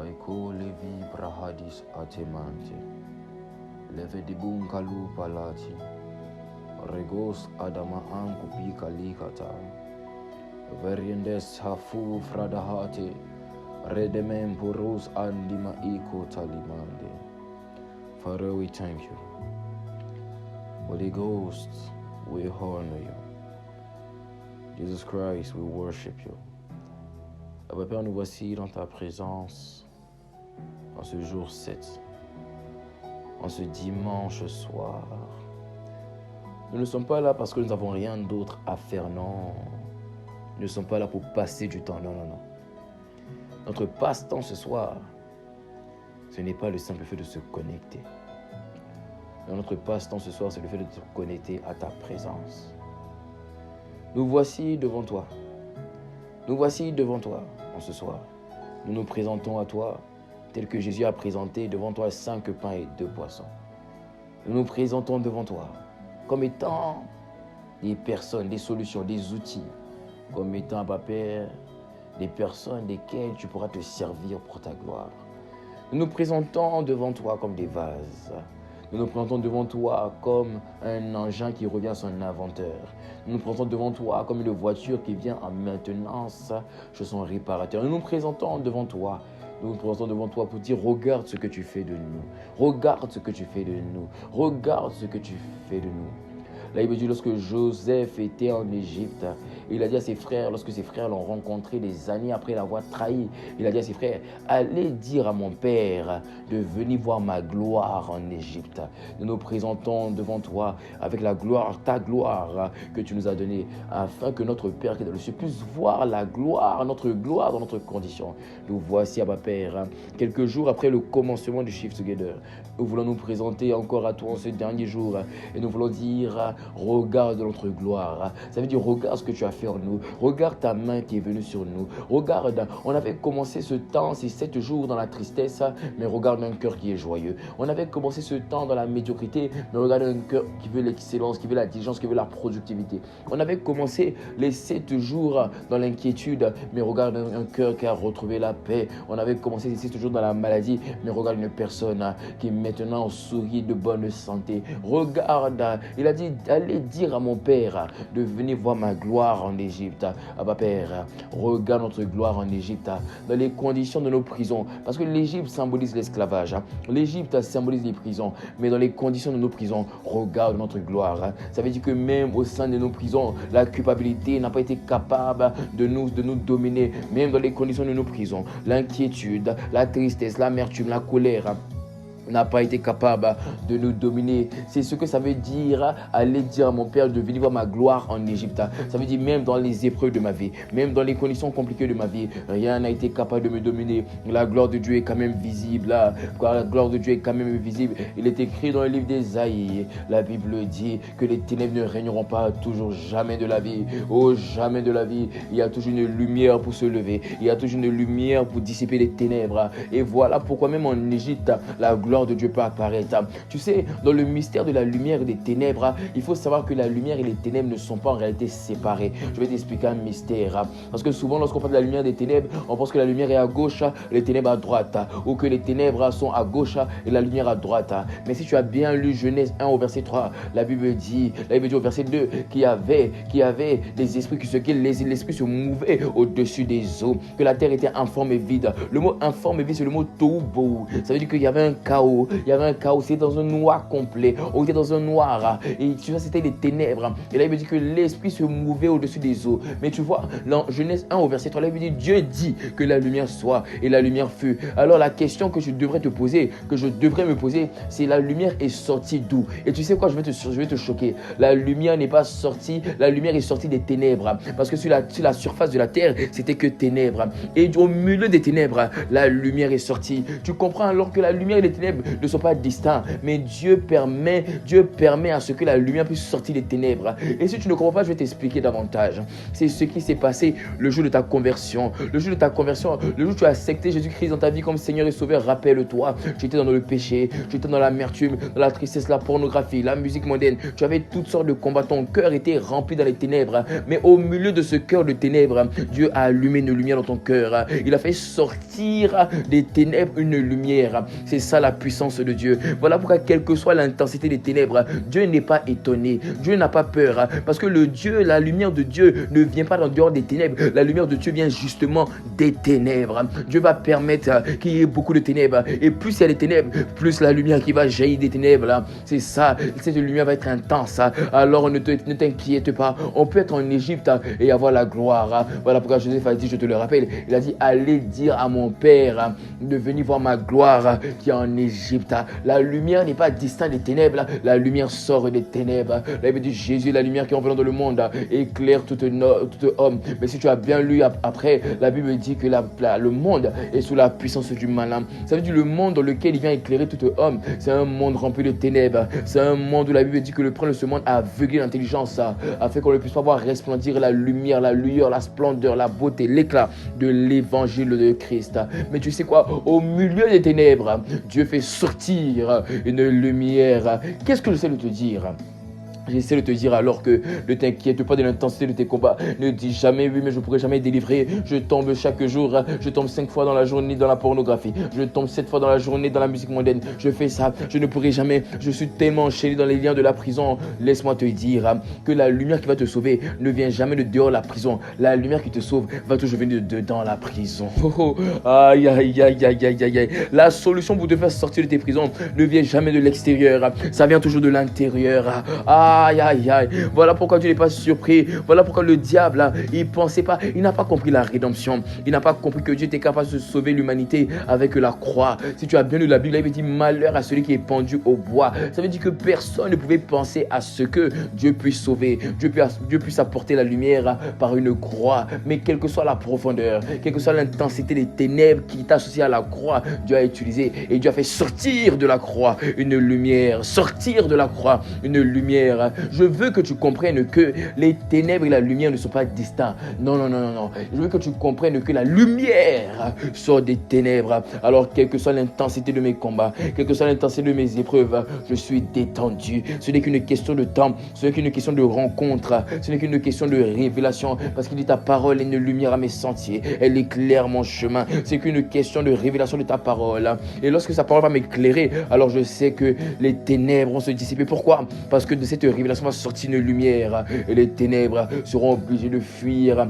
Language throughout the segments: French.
Aiko levi brahadis atemante. Leve di bunkalu palati. Regos adama anku pika likata. Veriendes hafu fradahate. Redemem purus andima iko talimande. Father, we thank you. Holy Ghost, we honor you. Jesus Christ, we worship you. Abba Père, nous voici dans ta présence en ce jour 7, en ce dimanche soir. Nous ne sommes pas là parce que nous n'avons rien d'autre à faire, non. Nous ne sommes pas là pour passer du temps, non. Notre passe-temps ce soir, ce n'est pas le simple fait de se connecter. Notre passe-temps ce soir, c'est le fait de se connecter à ta présence. Nous voici devant toi. Nous voici devant toi en ce soir. Nous nous présentons à toi tel que Jésus a présenté devant toi 5 pains et 2 poissons. Nous nous présentons devant toi comme étant des personnes, des solutions, des outils, comme étant, Abba Père, des personnes desquelles tu pourras te servir pour ta gloire. Nous nous présentons devant toi comme des vases. Nous nous présentons devant toi comme un engin qui revient à son inventeur. Nous nous présentons devant toi comme une voiture qui vient en maintenance chez son réparateur. Nous nous présentons devant toi. Nous nous présentons devant toi pour dire, regarde ce que tu fais de nous. Regarde ce que tu fais de nous. Regarde ce que tu fais de nous. Là, il me dit, lorsque Joseph était en Égypte, il a dit à ses frères, lorsque ses frères l'ont rencontré des années après l'avoir trahi, il a dit à ses frères, allez dire à mon père de venir voir ma gloire en Égypte. Nous nous présentons devant toi avec la gloire, ta gloire que tu nous as donnée, afin que notre Père qui est dans le ciel puisse voir la gloire, notre gloire dans notre condition. Nous voici, Abba Père, quelques jours après le commencement du Shift Together. Nous voulons nous présenter encore à toi en ce dernier jour et nous voulons dire, regarde notre gloire. Ça veut dire, regarde ce que tu as fait en nous. Regarde ta main qui est venue sur nous. Regarde, on avait commencé ce temps, ces 7 jours dans la tristesse, mais regarde un cœur qui est joyeux. On avait commencé ce temps dans la médiocrité, mais regarde un cœur qui veut l'excellence, qui veut la diligence, qui veut la productivité. On avait commencé les 7 jours dans l'inquiétude, mais regarde un cœur qui a retrouvé la paix. On avait commencé les 7 jours dans la maladie, mais regarde une personne qui maintenant sourit de bonne santé. Regarde, il a dit, allez dire à mon Père de venir voir ma gloire en Égypte. Abba Père, regarde notre gloire en Égypte, dans les conditions de nos prisons. Parce que l'Égypte symbolise l'esclavage. L'Égypte symbolise les prisons. Mais dans les conditions de nos prisons, regarde notre gloire. Ça veut dire que même au sein de nos prisons, la culpabilité n'a pas été capable de nous dominer. Même dans les conditions de nos prisons, l'inquiétude, la tristesse, l'amertume, la colère n'a pas été capable de nous dominer. C'est ce que ça veut dire, aller dire à mon Père de venir voir ma gloire en Égypte. Ça veut dire même dans les épreuves de ma vie, même dans les conditions compliquées de ma vie, rien n'a été capable de me dominer. La gloire de Dieu est quand même visible. La gloire de Dieu est quand même visible. Il est écrit dans le livre d'Ésaïe. La Bible dit que les ténèbres ne régneront pas toujours jamais de la vie. Oh, jamais de la vie. Il y a toujours une lumière pour se lever. Il y a toujours une lumière pour dissiper les ténèbres. Et voilà pourquoi même en Égypte, la gloire de Dieu peut apparaître. Tu sais, dans le mystère de la lumière et des ténèbres, il faut savoir que la lumière et les ténèbres ne sont pas en réalité séparées. Je vais t'expliquer un mystère. Parce que souvent, lorsqu'on parle de la lumière et des ténèbres, on pense que la lumière est à gauche, les ténèbres à droite. Ou que les ténèbres sont à gauche et la lumière à droite. Mais si tu as bien lu Genèse 1 au verset 3, la Bible dit au verset 2 qu'il y avait des esprits, l'esprit se mouvait au-dessus des eaux, que la terre était informe et vide. Le mot informe et vide, c'est le mot tohu. Ça veut dire qu'il y avait un chaos. Il y avait un chaos, c'était dans un noir complet. On était dans un noir. Et tu vois, c'était les ténèbres. Et là, il me dit que l'esprit se mouvait au-dessus des eaux. Mais tu vois, dans Genèse 1 au verset 3, là, il me dit, Dieu dit que la lumière soit et la lumière fut. Alors la question que je devrais te poser, que je devrais me poser, c'est la lumière est sortie d'où? Et tu sais quoi, je vais te choquer. La lumière n'est pas sortie, la lumière est sortie des ténèbres. Parce que sur la surface de la terre, c'était que ténèbres. Et au milieu des ténèbres, la lumière est sortie. Tu comprends alors que la lumière et les ténèbres ténèbres ne sont pas distincts, mais Dieu permet à ce que la lumière puisse sortir des ténèbres. Et si tu ne comprends pas, je vais t'expliquer davantage. C'est ce qui s'est passé le jour de ta conversion. Le jour de ta conversion, le jour où tu as accepté Jésus-Christ dans ta vie comme Seigneur et Sauveur, rappelle-toi, tu étais dans le péché, tu étais dans l'amertume, dans la tristesse, la pornographie, la musique mondaine. Tu avais toutes sortes de combats. Ton cœur était rempli dans les ténèbres. Mais au milieu de ce cœur de ténèbres, Dieu a allumé une lumière dans ton cœur. Il a fait sortir des ténèbres une lumière. C'est ça la puissance de Dieu. Voilà pourquoi, quelle que soit l'intensité des ténèbres, Dieu n'est pas étonné. Dieu n'a pas peur. Parce que la lumière de Dieu ne vient pas en dehors des ténèbres. La lumière de Dieu vient justement des ténèbres. Dieu va permettre qu'il y ait beaucoup de ténèbres. Et plus il y a des ténèbres, plus la lumière qui va jaillir des ténèbres. C'est ça. Cette lumière va être intense. Alors ne t'inquiète pas. On peut être en Égypte et avoir la gloire. Voilà pourquoi Joseph a dit, je te le rappelle, il a dit, allez dire à mon père de venir voir ma gloire qui est en Égypte. La lumière n'est pas distincte des ténèbres. La lumière sort des ténèbres. La Bible dit, Jésus est la lumière qui est en venant dans le monde, éclaire tout homme. Mais si tu as bien lu après, la Bible dit que le monde est sous la puissance du malin. Ça veut dire le monde dans lequel il vient éclairer tout homme, c'est un monde rempli de ténèbres. C'est un monde où la Bible dit que le prince de ce monde a aveuglé l'intelligence afin qu'on ne puisse pas voir resplendir la lumière, la lueur, la splendeur, la beauté, l'éclat de l'évangile de Christ. Mais tu sais quoi? Au milieu des ténèbres, Dieu fait sortir une lumière. Qu'est-ce que j'essaie de te dire? J'essaie de te dire alors que ne t'inquiète pas de l'intensité de tes combats. Ne dis jamais oui mais je ne pourrai jamais délivrer. Je tombe chaque jour. Je tombe 5 fois dans la journée dans la pornographie. Je tombe 7 fois dans la journée dans la musique mondaine. Je fais ça. Je ne pourrai jamais. Je suis tellement enchaîné dans les liens de la prison. Laisse-moi te dire que la lumière qui va te sauver ne vient jamais de dehors de la prison. La lumière qui te sauve va toujours venir de dedans la prison. Aïe aïe aïe aïe aïe aïe. La solution pour te faire sortir de tes prisons ne vient jamais de l'extérieur. Ça vient toujours de l'intérieur. Aïe, aïe, aïe. Voilà pourquoi tu n'es pas surpris. Voilà pourquoi le diable, il pensait pas, il n'a pas compris la rédemption. Il n'a pas compris que Dieu était capable de sauver l'humanité avec la croix. Si tu as bien lu la Bible, il dit malheur à celui qui est pendu au bois. Ça veut dire que personne ne pouvait penser à ce que Dieu puisse sauver. Dieu puisse apporter la lumière par une croix. Mais quelle que soit la profondeur, quelle que soit l'intensité des ténèbres qui est associée à la croix, Dieu a utilisé et Dieu a fait sortir de la croix une lumière. Sortir de la croix une lumière. Je veux que tu comprennes que les ténèbres et la lumière ne sont pas distincts. Non, non, non, non, non. Je veux que tu comprennes que la lumière sort des ténèbres. Alors, quelle que soit l'intensité de mes combats, quelle que soit l'intensité de mes épreuves, je suis détendu. Ce n'est qu'une question de temps, ce n'est qu'une question de rencontre, ce n'est qu'une question de révélation. Parce qu'il dit ta parole est une lumière à mes sentiers, elle éclaire mon chemin. C'est qu'une question de révélation de ta parole. Et lorsque sa parole va m'éclairer, alors je sais que les ténèbres vont se dissiper. Pourquoi? Parce que de cette révélation va sortir une lumière et les ténèbres seront obligées de fuir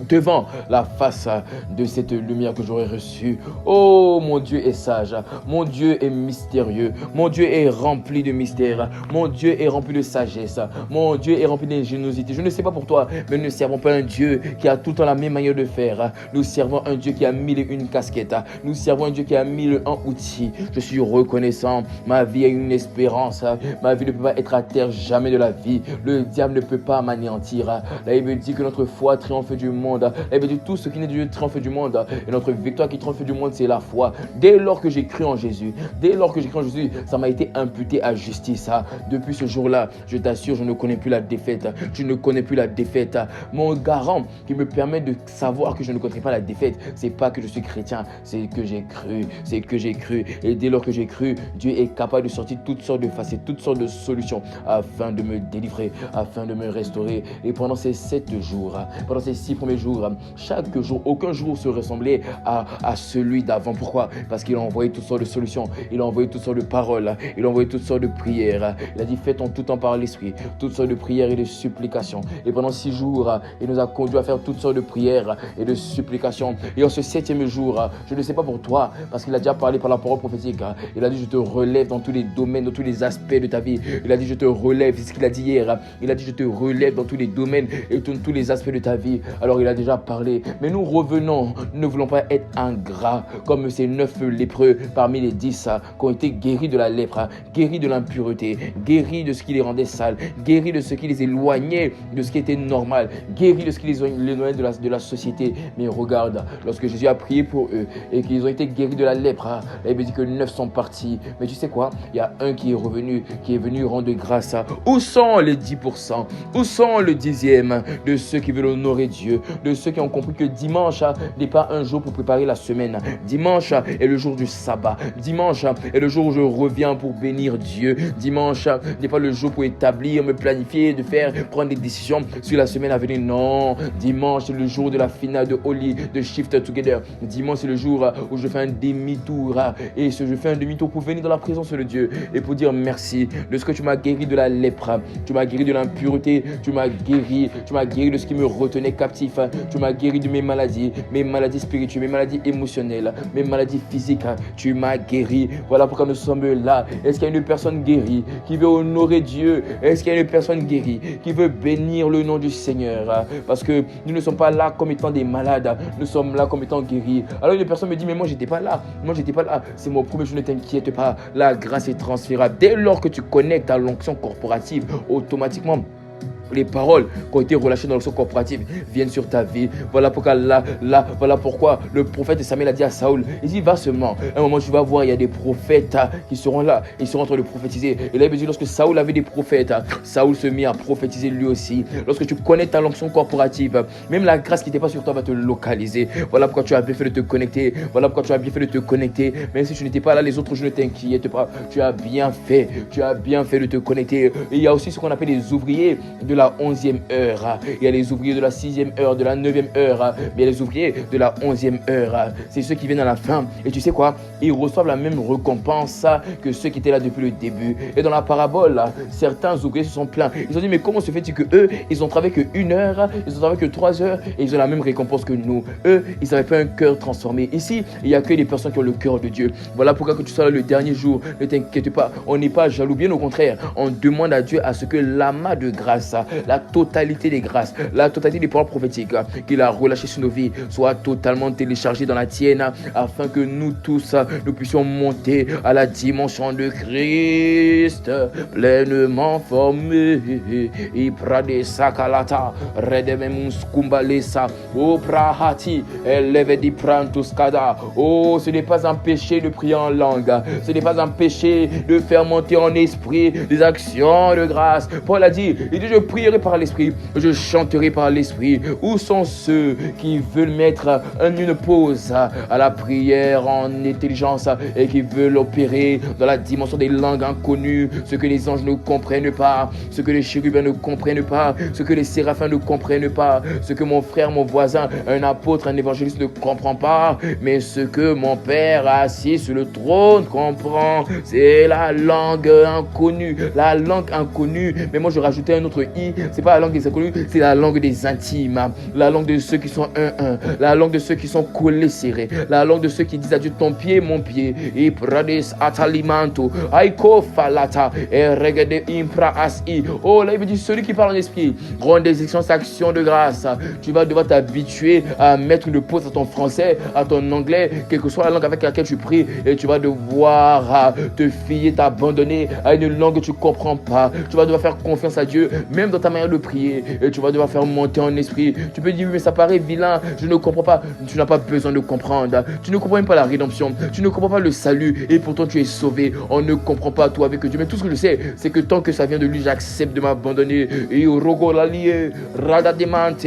devant la face de cette lumière que j'aurai reçue. Oh, mon Dieu est sage, mon Dieu est mystérieux, mon Dieu est rempli de mystères, mon Dieu est rempli de sagesse, mon Dieu est rempli d'ingéniosité. Je ne sais pas pour toi, mais nous ne servons pas un Dieu qui a tout le temps la même manière de faire. Nous servons un Dieu qui a 1001 casquettes. Nous servons un Dieu qui a 1001 outils. Je suis reconnaissant. Ma vie a une espérance. Ma vie ne peut pas être à terre jamais de la vie. Le diable ne peut pas m'anéantir. La Bible dit que notre foi triomphe du monde. Et bien, tout ce qui n'est de Dieu triomphe du monde. Et notre victoire qui triomphe du monde, c'est la foi. Dès lors que j'ai cru en Jésus, ça m'a été imputé à justice. Depuis ce jour-là, je t'assure, je ne connais plus la défaite. Je ne connais plus la défaite. Mon garant qui me permet de savoir que je ne connais pas la défaite, c'est pas que je suis chrétien, c'est que j'ai cru. C'est que j'ai cru. Et dès lors que j'ai cru, Dieu est capable de sortir toutes sortes de facettes, toutes sortes de solutions afin de me délivrer, afin de me restaurer. Et pendant ces 7 jours, pendant ces 6 premiers jours, chaque jour, aucun jour se ressemblait à celui d'avant. Pourquoi? Parce qu'il a envoyé toutes sortes de solutions, il a envoyé toutes sortes de paroles, il a envoyé toutes sortes de prières. Il a dit faites en tout temps par l'esprit, toutes sortes de prières et de supplications. Et pendant 6 jours, il nous a conduit à faire toutes sortes de prières et de supplications. Et en ce 7e jour, je ne sais pas pour toi, parce qu'il a déjà parlé par la parole prophétique, il a dit je te relève dans tous les domaines, dans tous les aspects de ta vie. Il a dit je te relève, c'est ce qu'il a dit hier. Il a dit je te relève dans tous les domaines et dans tous les aspects de ta vie. Alors il il a déjà parlé. Mais nous revenons, nous ne voulons pas être ingrats comme ces 9 lépreux parmi les 10 qui ont été guéris de la lèpre, guéris de l'impureté, guéris de ce qui les rendait sales, guéris de ce qui les éloignait de ce qui était normal, guéris de ce qui les éloignait de la société. Mais regarde, lorsque Jésus a prié pour eux et qu'ils ont été guéris de la lèpre, il dit que 9 sont partis. Mais tu sais quoi? Il y a un qui est revenu, qui est venu rendre grâce. Où sont les 10%? Où sont le 10e de ceux qui veulent honorer Dieu, de ceux qui ont compris que dimanche n'est pas un jour pour préparer la semaine. Dimanche est le jour du sabbat. Dimanche est le jour où je reviens pour bénir Dieu. Dimanche n'est pas le jour pour établir, me planifier, de faire, prendre des décisions sur la semaine à venir. Non, dimanche c'est le jour de la finale de Holy, de Shift Together. Dimanche c'est le jour où je fais un demi-tour et je fais un demi-tour pour venir dans la présence de Dieu et pour dire merci de ce que tu m'as guéri de la lèpre, tu m'as guéri de l'impureté, tu m'as guéri de ce qui me retenait captif, tu m'as guéri de mes maladies spirituelles, mes maladies émotionnelles, mes maladies physiques, tu m'as guéri. Voilà pourquoi nous sommes là. Est-ce qu'il y a une personne guérie qui veut honorer Dieu? Est-ce qu'il y a une personne guérie qui veut bénir le nom du Seigneur? Parce que nous ne sommes pas là comme étant des malades, nous sommes là comme étant guéris. Alors une personne me dit, mais moi j'étais pas là, c'est mon premier jour, ne t'inquiète pas, la grâce est transférable. Dès lors que tu connectes à l'onction corporative, automatiquement les paroles qui ont été relâchées dans l'onction corporative viennent sur ta vie. Voilà pourquoi voilà pourquoi le prophète Samuel a dit à Saoul, il dit, va seulement, à un moment tu vas voir, il y a des prophètes qui seront là, ils seront en train de prophétiser. Et là il dit, lorsque Saoul avait des prophètes, Saoul se mit à prophétiser lui aussi. Lorsque tu connais ta l'onction corporative, même la grâce qui n'était pas sur toi va te localiser. Voilà pourquoi tu as bien fait de te connecter. Même si tu n'étais pas là les autres, je ne t'inquiète pas, tu as bien fait de te connecter. Et il y a aussi ce qu'on appelle les ouvriers de la 11e heure, il y a les ouvriers de la 6e heure, de la 9e heure, mais il y a les ouvriers de la 11e heure. C'est ceux qui viennent à la fin. Et tu sais quoi? Ils reçoivent la même récompense que ceux qui étaient là depuis le début. Et dans la parabole, certains ouvriers se sont plaints. Ils ont dit, mais comment se fait-il que eux, ils ont travaillé que 1 heure, ils ont travaillé que 3 heures et ils ont la même récompense que nous? Eux, ils n'avaient pas un cœur transformé. Ici, il n'y a que des personnes qui ont le cœur de Dieu. Voilà pourquoi que tu sois là le dernier jour, ne t'inquiète pas, on n'est pas jaloux, bien au contraire. On demande à Dieu à ce que l'amas de grâce, la totalité des grâces, la totalité des paroles prophétiques qu'il a relâchées sur nos vies soit totalement téléchargée dans la tienne, afin que nous tous, nous puissions monter à la dimension de Christ, pleinement formé. Iprade sakalata, redememus kumbalesa, o prahati, eleve di prantuskada. Oh, ce n'est pas un péché de prier en langue, ce n'est pas un péché de faire monter en esprit des actions de grâce. Paul a dit, il dit, je prierai par l'esprit, je chanterai par l'esprit. Où sont ceux qui veulent mettre une pause à la prière en intelligence et qui veulent opérer dans la dimension des langues inconnues, ce que les anges ne comprennent pas, ce que les chérubins ne comprennent pas, ce que les séraphins ne comprennent pas, ce que mon frère, mon voisin, un apôtre, un évangéliste ne comprend pas, mais ce que mon Père assis sur le trône comprend. C'est la langue inconnue, mais moi je rajoutais un autre i. C'est pas la langue des inconnus, c'est la langue des intimes, la langue de ceux qui sont un, la langue de ceux qui sont collés serrés, la langue de ceux qui disent à Dieu, ton pied, mon pied. Et prades atalimanto, aiko falata, et regade impra asi. Oh là il veut dire, celui qui parle en esprit, rend des actions de grâce. Tu vas devoir t'habituer à mettre une pause à ton français, à ton anglais, quelle que soit la langue avec laquelle tu pries, et tu vas devoir te fier, t'abandonner à une langue que tu ne comprends pas. Tu vas devoir faire confiance à Dieu, même dans ta manière de prier, et tu vas devoir faire monter en esprit. Tu peux dire, mais ça paraît vilain, je ne comprends pas. Tu n'as pas besoin de comprendre. Tu ne comprends même pas la rédemption, tu ne comprends pas le salut, et pourtant tu es sauvé. On ne comprend pas toi avec Dieu, mais tout ce que je sais, c'est que tant que ça vient de lui, j'accepte de m'abandonner. Et rogo la lié, radademante.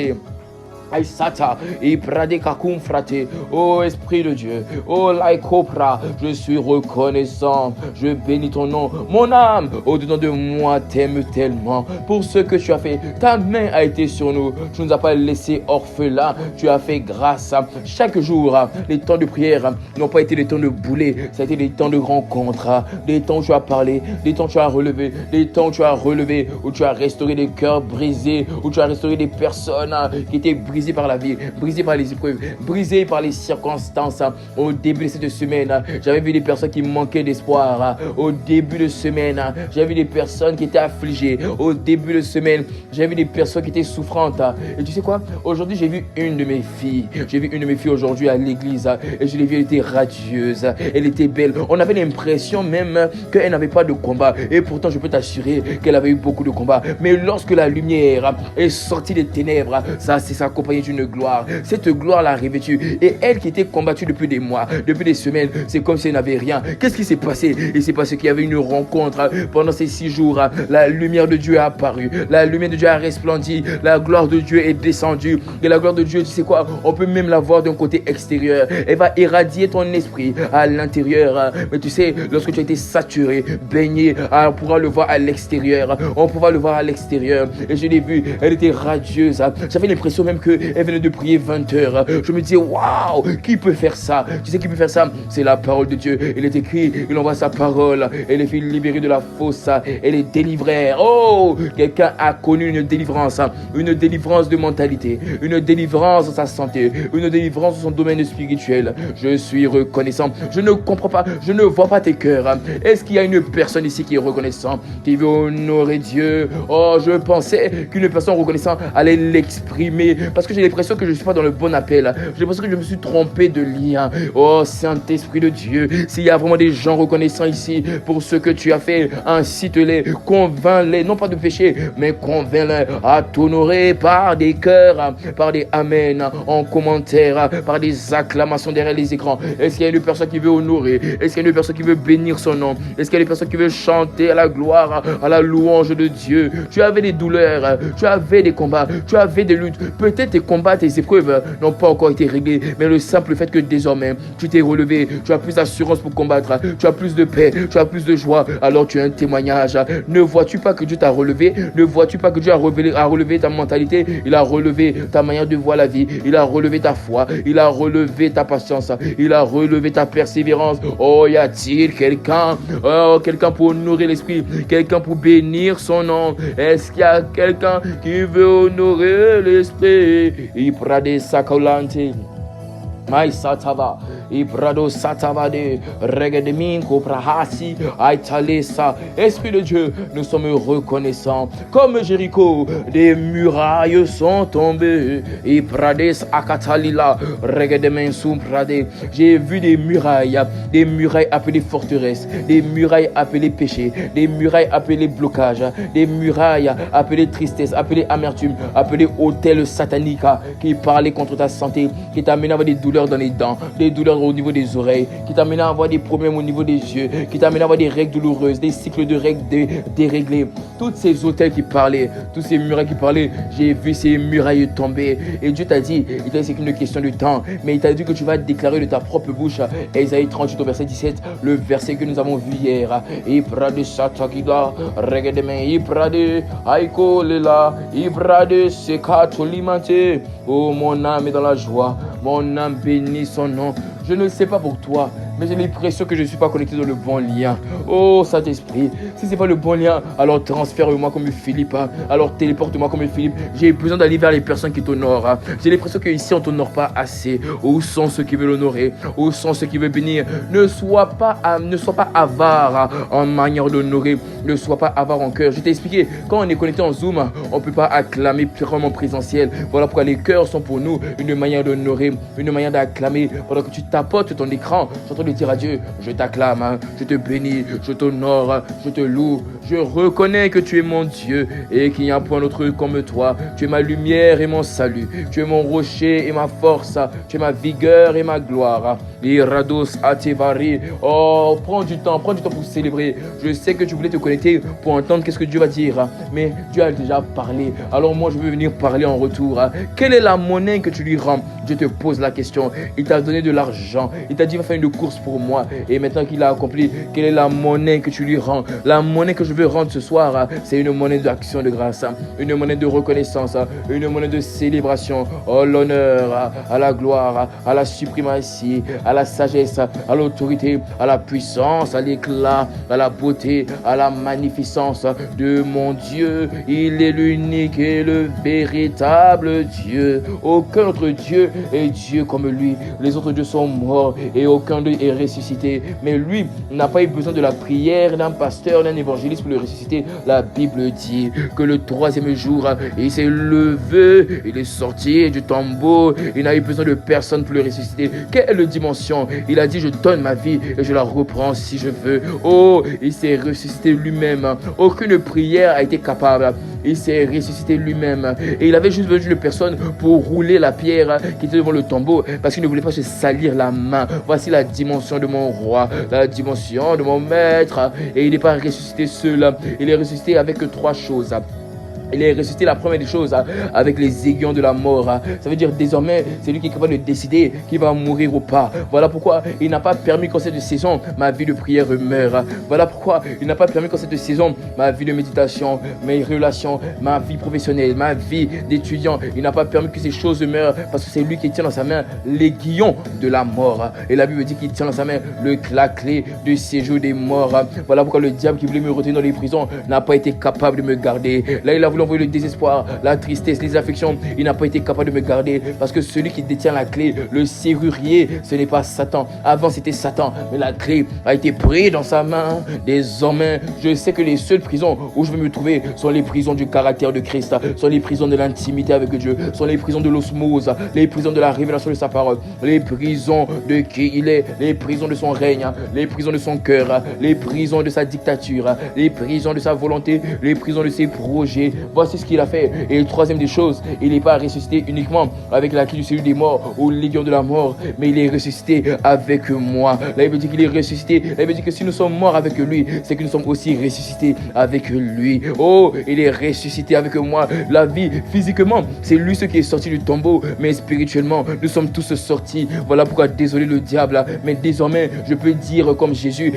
Aïsata, et pradekakum frate, oh Esprit de Dieu, oh Laikopra, je suis reconnaissant, je bénis ton nom, mon âme, au-dedans de moi t'aime tellement, pour ce que tu as fait, ta main a été sur nous, tu ne nous as pas laissés orphelins, tu as fait grâce, chaque jour, les temps de prière n'ont pas été des temps de boulet, ça a été des temps de rencontre, des temps où tu as parlé, des temps où tu as relevé, des temps où tu as relevé, où tu as restauré des cœurs brisés, où tu as restauré des personnes qui étaient brisées brisé par la vie, brisé par les épreuves, brisé par les circonstances. Au début de cette semaine, j'avais vu des personnes qui manquaient d'espoir. Au début de semaine, j'avais vu des personnes qui étaient affligées. Au début de semaine, j'avais vu des personnes qui étaient souffrantes. Et tu sais quoi? Aujourd'hui, j'ai vu une de mes filles. J'ai vu une de mes filles aujourd'hui à l'église. Et je l'ai vue, elle était radieuse. Elle était belle. On avait l'impression même qu'elle n'avait pas de combat. Et pourtant, je peux t'assurer qu'elle avait eu beaucoup de combats. Mais lorsque la lumière est sortie des ténèbres, ça s'est accompagné d'une gloire. Cette gloire l'a revêtue. Et elle qui était combattue depuis des mois, depuis des semaines, c'est comme si elle n'avait rien. Qu'est-ce qui s'est passé? Il s'est passé qu'il y avait une rencontre pendant ces 6 jours. La lumière de Dieu est apparue. La lumière de Dieu a resplendi. La gloire de Dieu est descendue. Et la gloire de Dieu, tu sais quoi? On peut même la voir d'un côté extérieur. Elle va irradier ton esprit à l'intérieur. Mais tu sais, lorsque tu as été saturé, baigné, on pourra le voir à l'extérieur. On pourra le voir à l'extérieur. Et je l'ai vue, elle était radieuse. J'avais l'impression même qu'elle venait de prier 20 heures. Je me disais, waouh, qui peut faire ça? Tu sais qui peut faire ça? C'est la parole de Dieu. Il est écrit, il envoie sa parole. Elle est fait libérer de la fosse. Elle est délivrée. Oh, quelqu'un a connu une délivrance de mentalité, une délivrance dans sa santé, une délivrance dans son domaine spirituel. Je suis reconnaissant. Je ne comprends pas, je ne vois pas tes cœurs. Est-ce qu'il y a une personne ici qui est reconnaissant, qui veut honorer Dieu? Oh, je pensais qu'une personne reconnaissante allait l'exprimer parce que j'ai l'impression que je ne suis pas dans le bon appel. J'ai l'impression que je me suis trompé de lien. Oh, Saint-Esprit de Dieu, s'il y a vraiment des gens reconnaissants ici pour ce que tu as fait, incite-les, convainc-les, non pas de péché, mais convainc-les à t'honorer par des cœurs, par des amen en commentaire, par des acclamations derrière les écrans. Est-ce qu'il y a une personne qui veut honorer? Est-ce qu'il y a une personne qui veut bénir son nom? Est-ce qu'il y a une personne qui veut chanter à la gloire, à la louange de Dieu? Tu avais des douleurs, tu avais des combats, tu avais des luttes. Peut-être tes combats, tes épreuves n'ont pas encore été réglées, mais le simple fait que désormais tu t'es relevé, tu as plus d'assurance pour combattre, tu as plus de paix, tu as plus de joie, alors tu as un témoignage. Ne vois-tu pas que Dieu t'a relevé? Ne vois-tu pas que Dieu a relevé ta mentalité? Il a relevé ta manière de voir la vie, il a relevé ta foi, il a relevé ta patience, il a relevé ta persévérance. Oh, y a-t-il quelqu'un, quelqu'un pour honorer l'esprit, quelqu'un pour bénir son nom? Est-ce qu'il y a quelqu'un qui veut honorer l'esprit? Iprade sakolante. Mai satava, ibrado satavade, regedeminko prahasi, aitalesa. Esprit de Dieu, nous sommes reconnaissants. Comme Jéricho, des murailles sont tombées. Ibrades akatalila, regedemensum prade. J'ai vu des murailles appelées forteresses, des murailles appelées péchés, des murailles appelées blocages, des murailles appelées tristesse, appelées amertume, appelées hôtels sataniques qui parlaient contre ta santé, qui t'amènent à avoir des douleurs dans les dents, des douleurs au niveau des oreilles, qui t'amènent à avoir des problèmes au niveau des yeux, qui t'amènent à avoir des règles douloureuses, des cycles de règles déréglés. Toutes ces hôtels qui parlaient, tous ces murailles qui parlaient, j'ai vu ces murailles tomber. Et Dieu t'a dit, il t'a dit c'est qu'une question de temps, mais il t'a dit que tu vas déclarer de ta propre bouche, Ésaïe 38 au verset 17, le verset que nous avons vu hier. Ibrade satakida, regedeme, ibrade, aiko lela, ibrade sekatolimante. Oh, mon âme est dans la joie, mon âme bénit son nom. Je ne sais pas pour toi, mais j'ai l'impression que je ne suis pas connecté dans le bon lien. Oh, Saint-Esprit, si ce n'est pas le bon lien, alors transfère-moi comme Philippe, alors téléporte-moi comme Philippe. J'ai besoin d'aller vers les personnes qui t'honorent. J'ai l'impression qu'ici, on ne t'honore pas assez. Où sont ceux qui veulent l'honorer? Où sont ceux qui veulent bénir? Ne sois pas avare en manière d'honorer. Ne sois pas avare en cœur. Je t'ai expliqué, quand on est connecté en Zoom, on ne peut pas acclamer purement présentiel. Voilà pourquoi les cœurs sont pour nous une manière d'honorer, une manière d'acclamer. Pendant que tu tapotes ton écran, je suis en train de dire à Dieu, je t'acclame, je te bénis, je t'honore, je te loue. Je reconnais que tu es mon Dieu et qu'il n'y a point d'autre comme toi. Tu es ma lumière et mon salut. Tu es mon rocher et ma force. Tu es ma vigueur et ma gloire. Irados atevari. Oh, prends du temps pour célébrer. Je sais que tu voulais te connecter pour entendre qu'est-ce que Dieu va dire, mais Dieu a déjà parlé. Alors moi, je veux venir parler en retour. Quelle est la monnaie que tu lui rends? Dieu te pose la question. Il t'a donné de l'argent. Il t'a dit, va faire une course source pour moi. Et maintenant qu'il a accompli, quelle est la monnaie que tu lui rends? La monnaie que je veux rendre ce soir, c'est une monnaie d'action de grâce, une monnaie de reconnaissance, une monnaie de célébration. Oh, l'honneur, à la gloire, à la suprématie, à la sagesse, à l'autorité, à la puissance, à l'éclat, à la beauté, à la magnificence de mon Dieu. Il est l'unique et le véritable Dieu. Aucun autre Dieu est Dieu comme lui. Les autres dieux sont morts et aucun d'eux est ressuscité. Mais lui n'a pas eu besoin de la prière d'un pasteur, d'un évangéliste pour le ressusciter. La Bible dit que le troisième jour, il s'est levé, il est sorti du tombeau. Il n'a eu besoin de personne pour le ressusciter. Quelle dimension! Il a dit, je donne ma vie et je la reprends si je veux. Oh, il s'est ressuscité lui-même. Aucune prière a été capable. Il s'est ressuscité lui-même. Et il avait juste besoin de personne pour rouler la pierre qui était devant le tombeau parce qu'il ne voulait pas se salir la main. Voici la dimension de mon roi, la dimension de mon maître. Et il n'est pas ressuscité seul. Il est ressuscité avec trois choses. Il est ressuscité, la première des choses, avec les aiguillons de la mort. Ça veut dire désormais, c'est lui qui est capable de décider qui va mourir ou pas. Voilà pourquoi il n'a pas permis qu'en cette saison, ma vie de prière meure. Voilà pourquoi il n'a pas permis qu'en cette saison, ma vie de méditation, mes relations, ma vie professionnelle, ma vie d'étudiant, il n'a pas permis que ces choses meurent parce que c'est lui qui tient dans sa main l'aiguillon de la mort. Et la Bible dit qu'il tient dans sa main la clé du séjour des morts. Voilà pourquoi le diable qui voulait me retenir dans les prisons n'a pas été capable de me garder. Là, il a voulu envoyer le désespoir, la tristesse, les afflictions. Il n'a pas été capable de me garder parce que celui qui détient la clé, le serrurier, ce n'est pas Satan. Avant, c'était Satan, mais la clé a été prise dans sa main. Désormais, je sais que les seules prisons où je vais me trouver sont les prisons du caractère de Christ, sont les prisons de l'intimité avec Dieu, sont les prisons de l'osmose, les prisons de la révélation de sa parole, les prisons de qui il est, les prisons de son règne, les prisons de son cœur, les prisons de sa dictature, les prisons de sa volonté, les prisons de ses projets. Voici ce qu'il a fait. Et le troisième des choses, il n'est pas ressuscité uniquement avec la clé du séjour des morts ou l'aiguillon de la mort, mais il est ressuscité avec moi. Là, il veut dire qu'il est ressuscité. Là, il veut dire que si nous sommes morts avec lui, c'est que nous sommes aussi ressuscités avec lui. Oh, il est ressuscité avec moi. La vie, physiquement, c'est lui ce qui est sorti du tombeau, mais spirituellement, nous sommes tous sortis. Voilà pourquoi, désolé le diable, mais désormais, je peux dire comme Jésus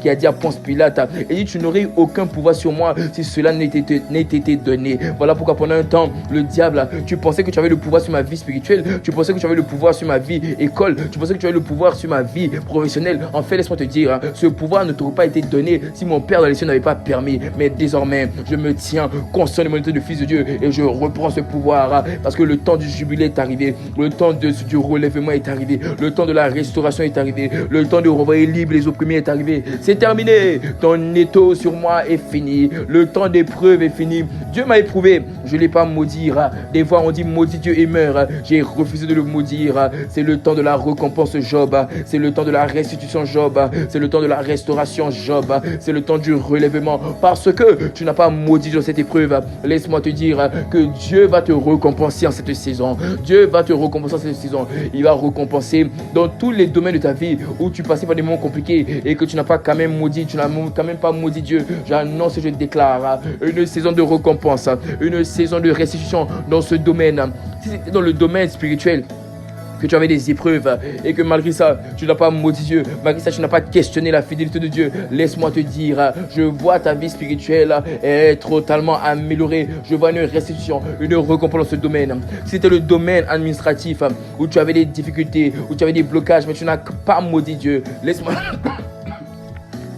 qui a dit à Ponce Pilate, il dit, tu n'aurais aucun pouvoir sur moi si cela n'était été donné. Voilà pourquoi pendant un temps, le diable, tu pensais que tu avais le pouvoir sur ma vie spirituelle, tu pensais que tu avais le pouvoir sur ma vie école, tu pensais que tu avais le pouvoir sur ma vie professionnelle. En fait, laisse-moi te dire, ce pouvoir ne t'aurait pas été donné si mon Père dans les cieux n'avait pas permis. Mais désormais, je me tiens conscient de mon état de fils de Dieu et je reprends ce pouvoir parce que le temps du jubilé est arrivé, le temps du relèvement est arrivé, le temps de la restauration est arrivé, le temps de renvoyer libre les opprimés est arrivé. C'est terminé, ton étau sur moi est fini, le temps d'épreuve est fini. Dieu m'a éprouvé, je ne l'ai pas maudire. Des fois on dit maudit Dieu et meurt. J'ai refusé de le maudire. C'est le temps de la récompense Job. C'est le temps de la restitution Job. C'est le temps de la restauration Job. C'est le temps du relèvement. Parce que tu n'as pas maudit dans cette épreuve. Laisse-moi te dire que Dieu va te récompenser en cette saison. Dieu va te récompenser en cette saison. Il va récompenser dans tous les domaines de ta vie où tu passais par des moments compliqués et que tu n'as pas quand même maudit. Tu n'as quand même pas maudit Dieu. J'annonce et je déclare une saison de récompense, une saison de restitution dans ce domaine. Si c'était dans le domaine spirituel que tu avais des épreuves et que malgré ça, tu n'as pas maudit Dieu, malgré ça, tu n'as pas questionné la fidélité de Dieu, laisse-moi te dire, je vois ta vie spirituelle être totalement améliorée. Je vois une restitution, une récompense dans ce domaine. Si c'était le domaine administratif où tu avais des difficultés, où tu avais des blocages, mais tu n'as pas maudit Dieu, laisse-moi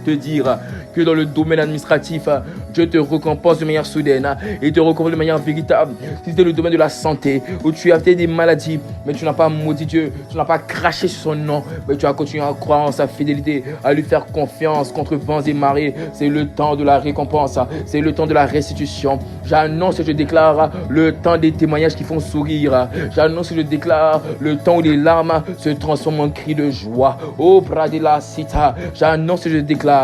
te dire que dans le domaine administratif, Dieu te récompense de manière soudaine et te récompense de manière véritable. Si c'était le domaine de la santé, où tu as fait des maladies, mais tu n'as pas maudit Dieu, tu n'as pas craché sur son nom, mais tu as continué à croire en sa fidélité, à lui faire confiance contre vents et marées. C'est le temps de la récompense, c'est le temps de la restitution. J'annonce et je déclare le temps des témoignages qui font sourire. J'annonce et je déclare le temps où les larmes se transforment en cris de joie. Oh, Pradela Sita, j'annonce et je déclare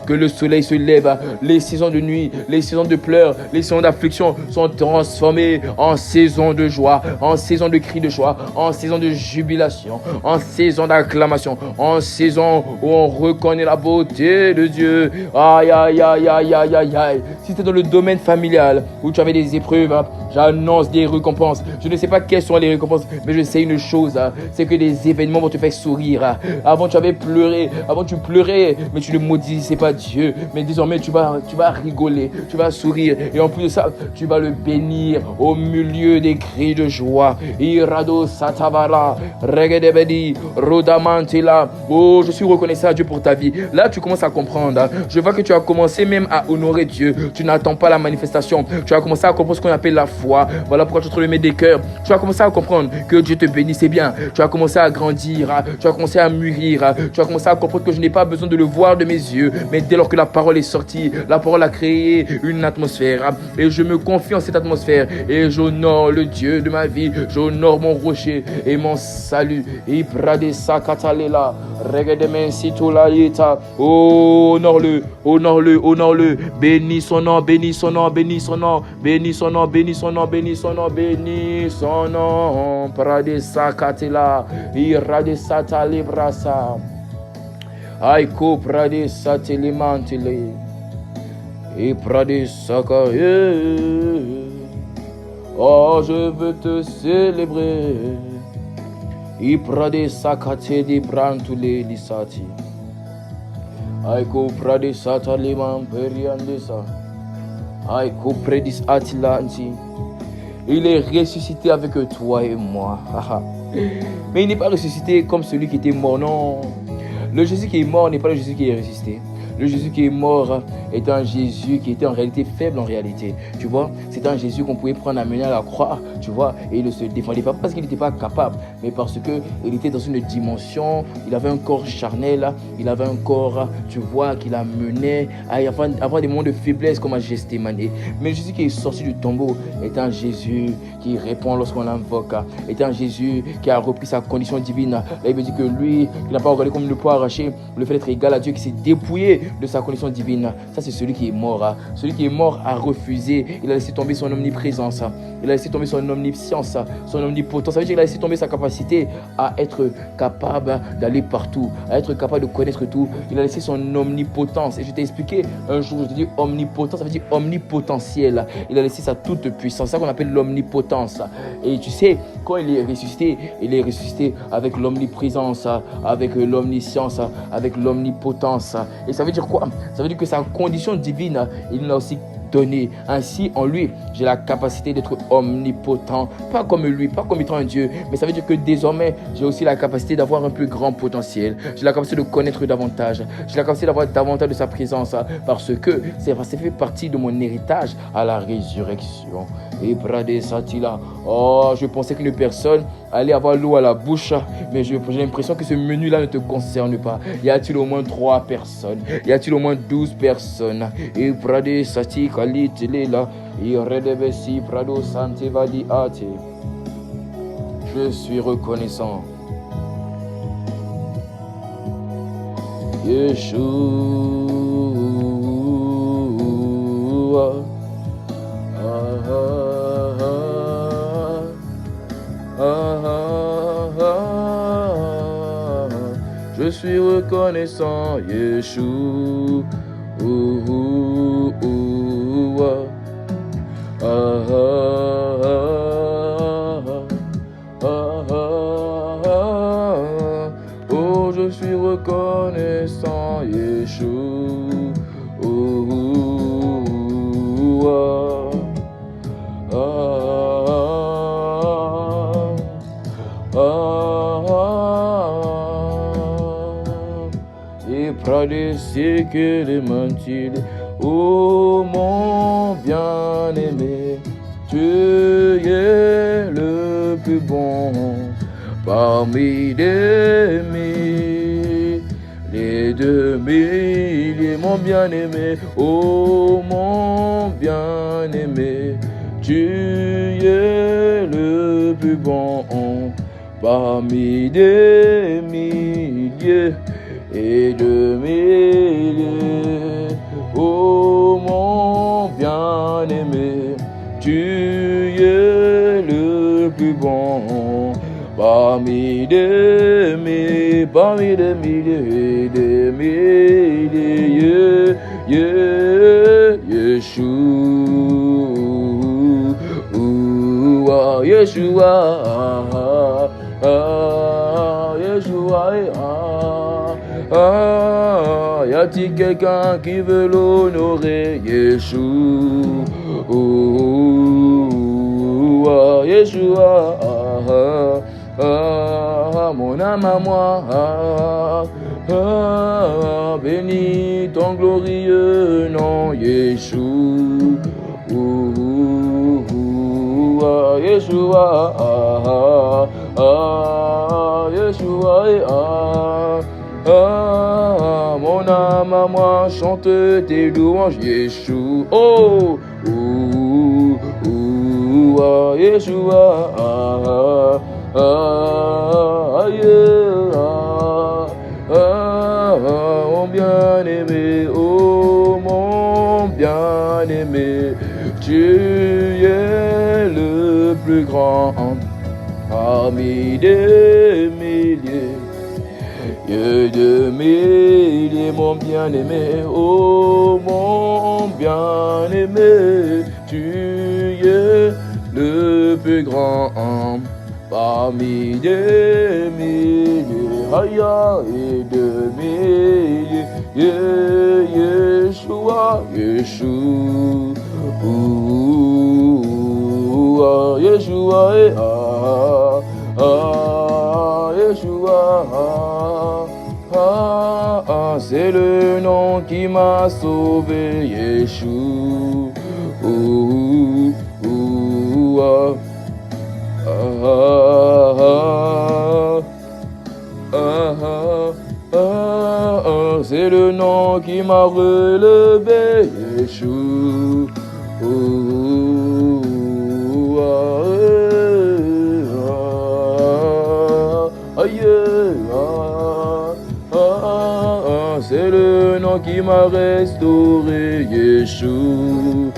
que que le soleil se lève, les saisons de nuit, les saisons de pleurs, les saisons d'affliction sont transformées en saisons de joie, en saisons de cris de joie, en saisons de jubilation, en saisons d'acclamation, en saison où on reconnaît la beauté de Dieu. Aïe, aïe, aïe, aïe, aïe, aïe, aïe. Si c'est dans le domaine familial où tu avais des épreuves, j'annonce des récompenses. Je ne sais pas quelles sont les récompenses, mais je sais une chose, c'est que des événements vont te faire sourire. Avant tu avais pleuré, avant tu pleurais, mais tu ne maudissais pas Dieu. Mais désormais tu vas rigoler, tu vas sourire. Et en plus de ça, tu vas le bénir au milieu des cris de joie. Irado Satavara, Regedebedi, Rodamantila. Oh, je suis reconnaissant à Dieu pour ta vie. Là, tu commences à comprendre. Je vois que tu as commencé même à honorer Dieu. Tu n'attends pas la manifestation. Tu as commencé à comprendre ce qu'on appelle la foi. Voilà pourquoi tu te remets des cœurs. Tu as commencé à comprendre que Dieu te bénit, c'est bien. Tu as commencé à grandir. Tu as commencé à mûrir. Tu as commencé à comprendre que je n'ai pas besoin de le voir de mes yeux. Mais dès lors que la parole est sortie, la parole a créé une atmosphère. Et je me confie en cette atmosphère. Et j'honore le Dieu de ma vie. J'honore mon rocher et mon salut. Oh, honore-le, honore-le, honore-le. Bénis son nom, bénis son nom, bénis son nom, bénis son nom, bénis son nom, bénis son nom, bénis son nom. Pradesa katela, iradesa talibrasa. Aiko pradesa telimantele. Et pradesa ka. Oh, je veux te célébrer. I pradesa kate di brantule lisati. Aiko pradesa taliman periandesa. Aiko predis atilanti. Il est ressuscité avec toi et moi. Mais il n'est pas ressuscité comme celui qui était mort, non. Le Jésus qui est mort n'est pas le Jésus qui est ressuscité. Le Jésus qui est mort est un Jésus qui était en réalité faible en réalité. Tu vois, c'est un Jésus qu'on pouvait prendre, amener à la croix, tu vois, et il ne se défendait pas parce qu'il n'était pas capable, mais parce qu'il était dans une dimension, il avait un corps charnel, il avait un corps, tu vois, qui l'a mené à avoir des moments de faiblesse comme à Gethsémane. Mais Jésus qui est sorti du tombeau est un Jésus qui répond lorsqu'on l'invoque, est un Jésus qui a repris sa condition divine. Là, il veut dire que lui, qui n'a pas regardé comme le poids arraché, le fait d'être égal à Dieu, qui s'est dépouillé de sa condition divine. Ça, c'est celui qui est mort. Celui qui est mort a refusé. Il a laissé tomber son omniprésence. Il a laissé tomber son omniscience, son omnipotence. Ça veut dire qu'il a laissé tomber sa capacité à être capable d'aller partout, à être capable de connaître tout. Il a laissé son omnipotence. Et je t'ai expliqué un jour, je te dis omnipotence, ça veut dire omnipotentiel. Il a laissé sa toute puissance. C'est ça qu'on appelle l'omnipotence. Et tu sais, quand il est ressuscité avec l'omniprésence, avec l'omniscience, avec l'omnipotence. Et ça veut dire quoi? Ça veut dire que sa condition divine, il l'a aussi donné. Ainsi, en lui, j'ai la capacité d'être omnipotent. Pas comme lui, pas comme étant un Dieu. Mais ça veut dire que désormais, j'ai aussi la capacité d'avoir un plus grand potentiel. J'ai la capacité de connaître davantage. J'ai la capacité d'avoir davantage de sa présence. Parce que ça fait partie de mon héritage à la résurrection. Et Bradé Satila. Oh, je pensais qu'une personne allait avoir l'eau à la bouche. Mais j'ai l'impression que ce menu-là ne te concerne pas. Y a-t-il au moins 3 personnes? Y a-t-il au moins 12 personnes? Et Bradé Satika. Je suis reconnaissant. Yeshua. Je suis reconnaissant, Yeshua. Oh, je suis reconnaissant, Yeshua. Et pradé c'est que les mentir. Oh mon bien-aimé, tu es le plus bon parmi des milliers de milliers, mon bien-aimé. Oh mon bien-aimé, tu es le plus bon parmi des milliers et de milliers. oh mon bien-aimé, tu es le plus bon. Parmi des milliers, Yeshua, Yeshua, Yeshua, y a-t-il quelqu'un qui veut l'honorer? Yeshua, Yeshua, mon âme à moi, bénis ton glorieux nom, Yeshua, Yeshua, Yeshua, mon âme à moi chante tes louanges, Yeshua, oh, Yeshua, mon bien-aimé, oh mon bien-aimé, tu es le plus grand parmi des milliers de milliers, mon bien-aimé, oh mon bien-aimé, tu es le plus grand parmi des milliers, et de milliers, Yeshua, Yeshua, Yeshua, Yeshua, c'est le nom qui m'a sauvé, Yeshua. C'est le nom qui m'a relevé, Yeshua. C'est le nom qui m'a restauré, Yeshua.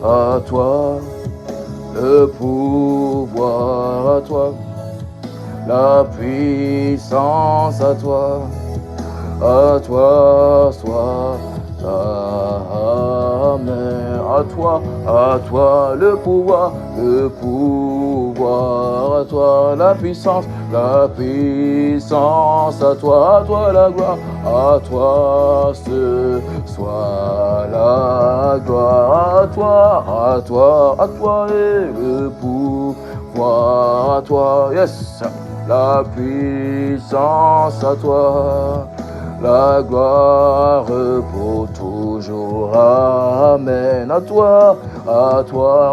À toi le pouvoir, à toi la puissance, à toi soit amen. À toi le pouvoir, à toi la puissance, à toi la gloire, à toi ce soit la gloire, à toi et le pouvoir, à toi, yes, la puissance, à toi la gloire pour toujours, amen. À toi,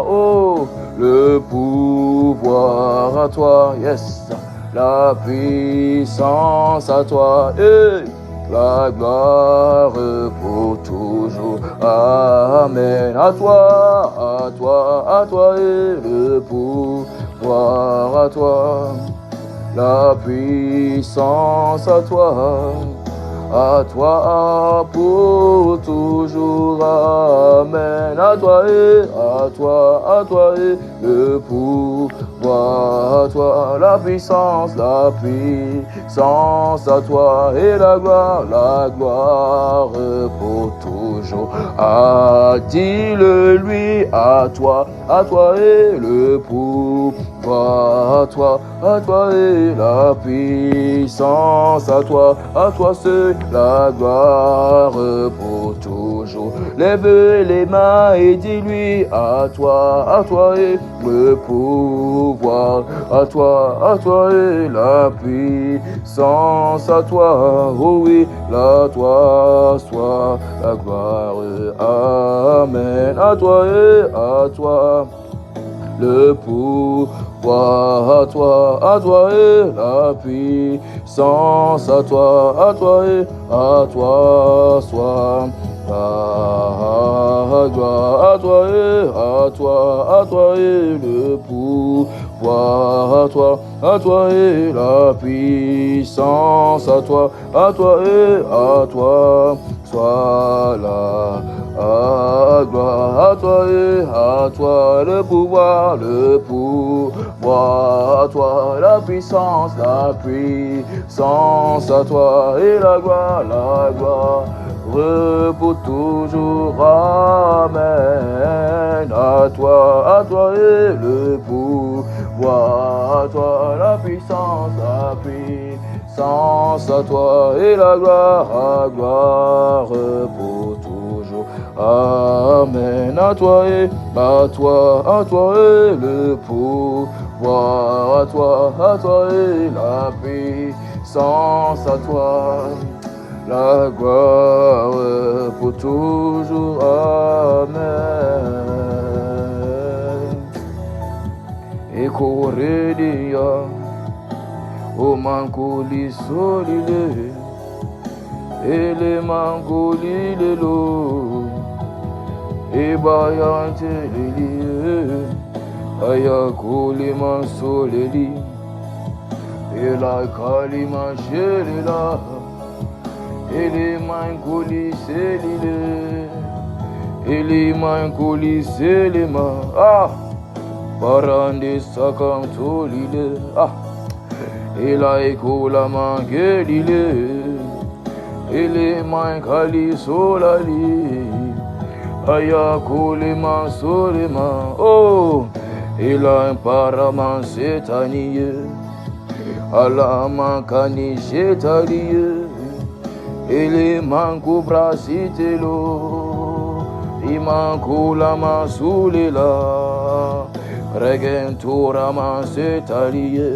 oh, le pouvoir, à toi, yes, la puissance, à toi, et la gloire pour toujours, amen. À toi, et le pouvoir, à toi, la puissance, à toi pour toujours, amen. À toi et le pouvoir, à toi la puissance, à toi et la gloire pour toujours. A-t-il lui, à toi et le pouvoir, à toi et la puissance, à toi seul la gloire pour toujours. Lève les mains et dis-lui, à toi et le pouvoir, à toi et la puissance, à toi, oh oui, toi soit la gloire, amen. À toi le pouvoir, à toi et la puissance, à toi et soit gloire à toi est le pouvoir, à toi est la puissance, à toi et à toi soit la gloire, à toi et à toi le pouvoir, à toi la puissance, à toi et la gloire, pour toujours, amen. À toi et le pouvoir, à toi la puissance, à toi et la gloire, pour toujours, amen. À toi et le pouvoir, à toi et la puissance, à toi la gloire pour toujours, amen. Et correria, o mancoli solide, et les mancoli de l'eau, et bayante les lieux, ayakoli man solidi, et la kalima chelila. Ele mancoli selile, ele mancoli selema, parande sakantolile, ela ekola mangelile, ele mancali solali, ayakole mansolema, ela imparaman setanie, ala mancani setanie. Ele manco brasitelo, i manco la masulela, regentura man setalie,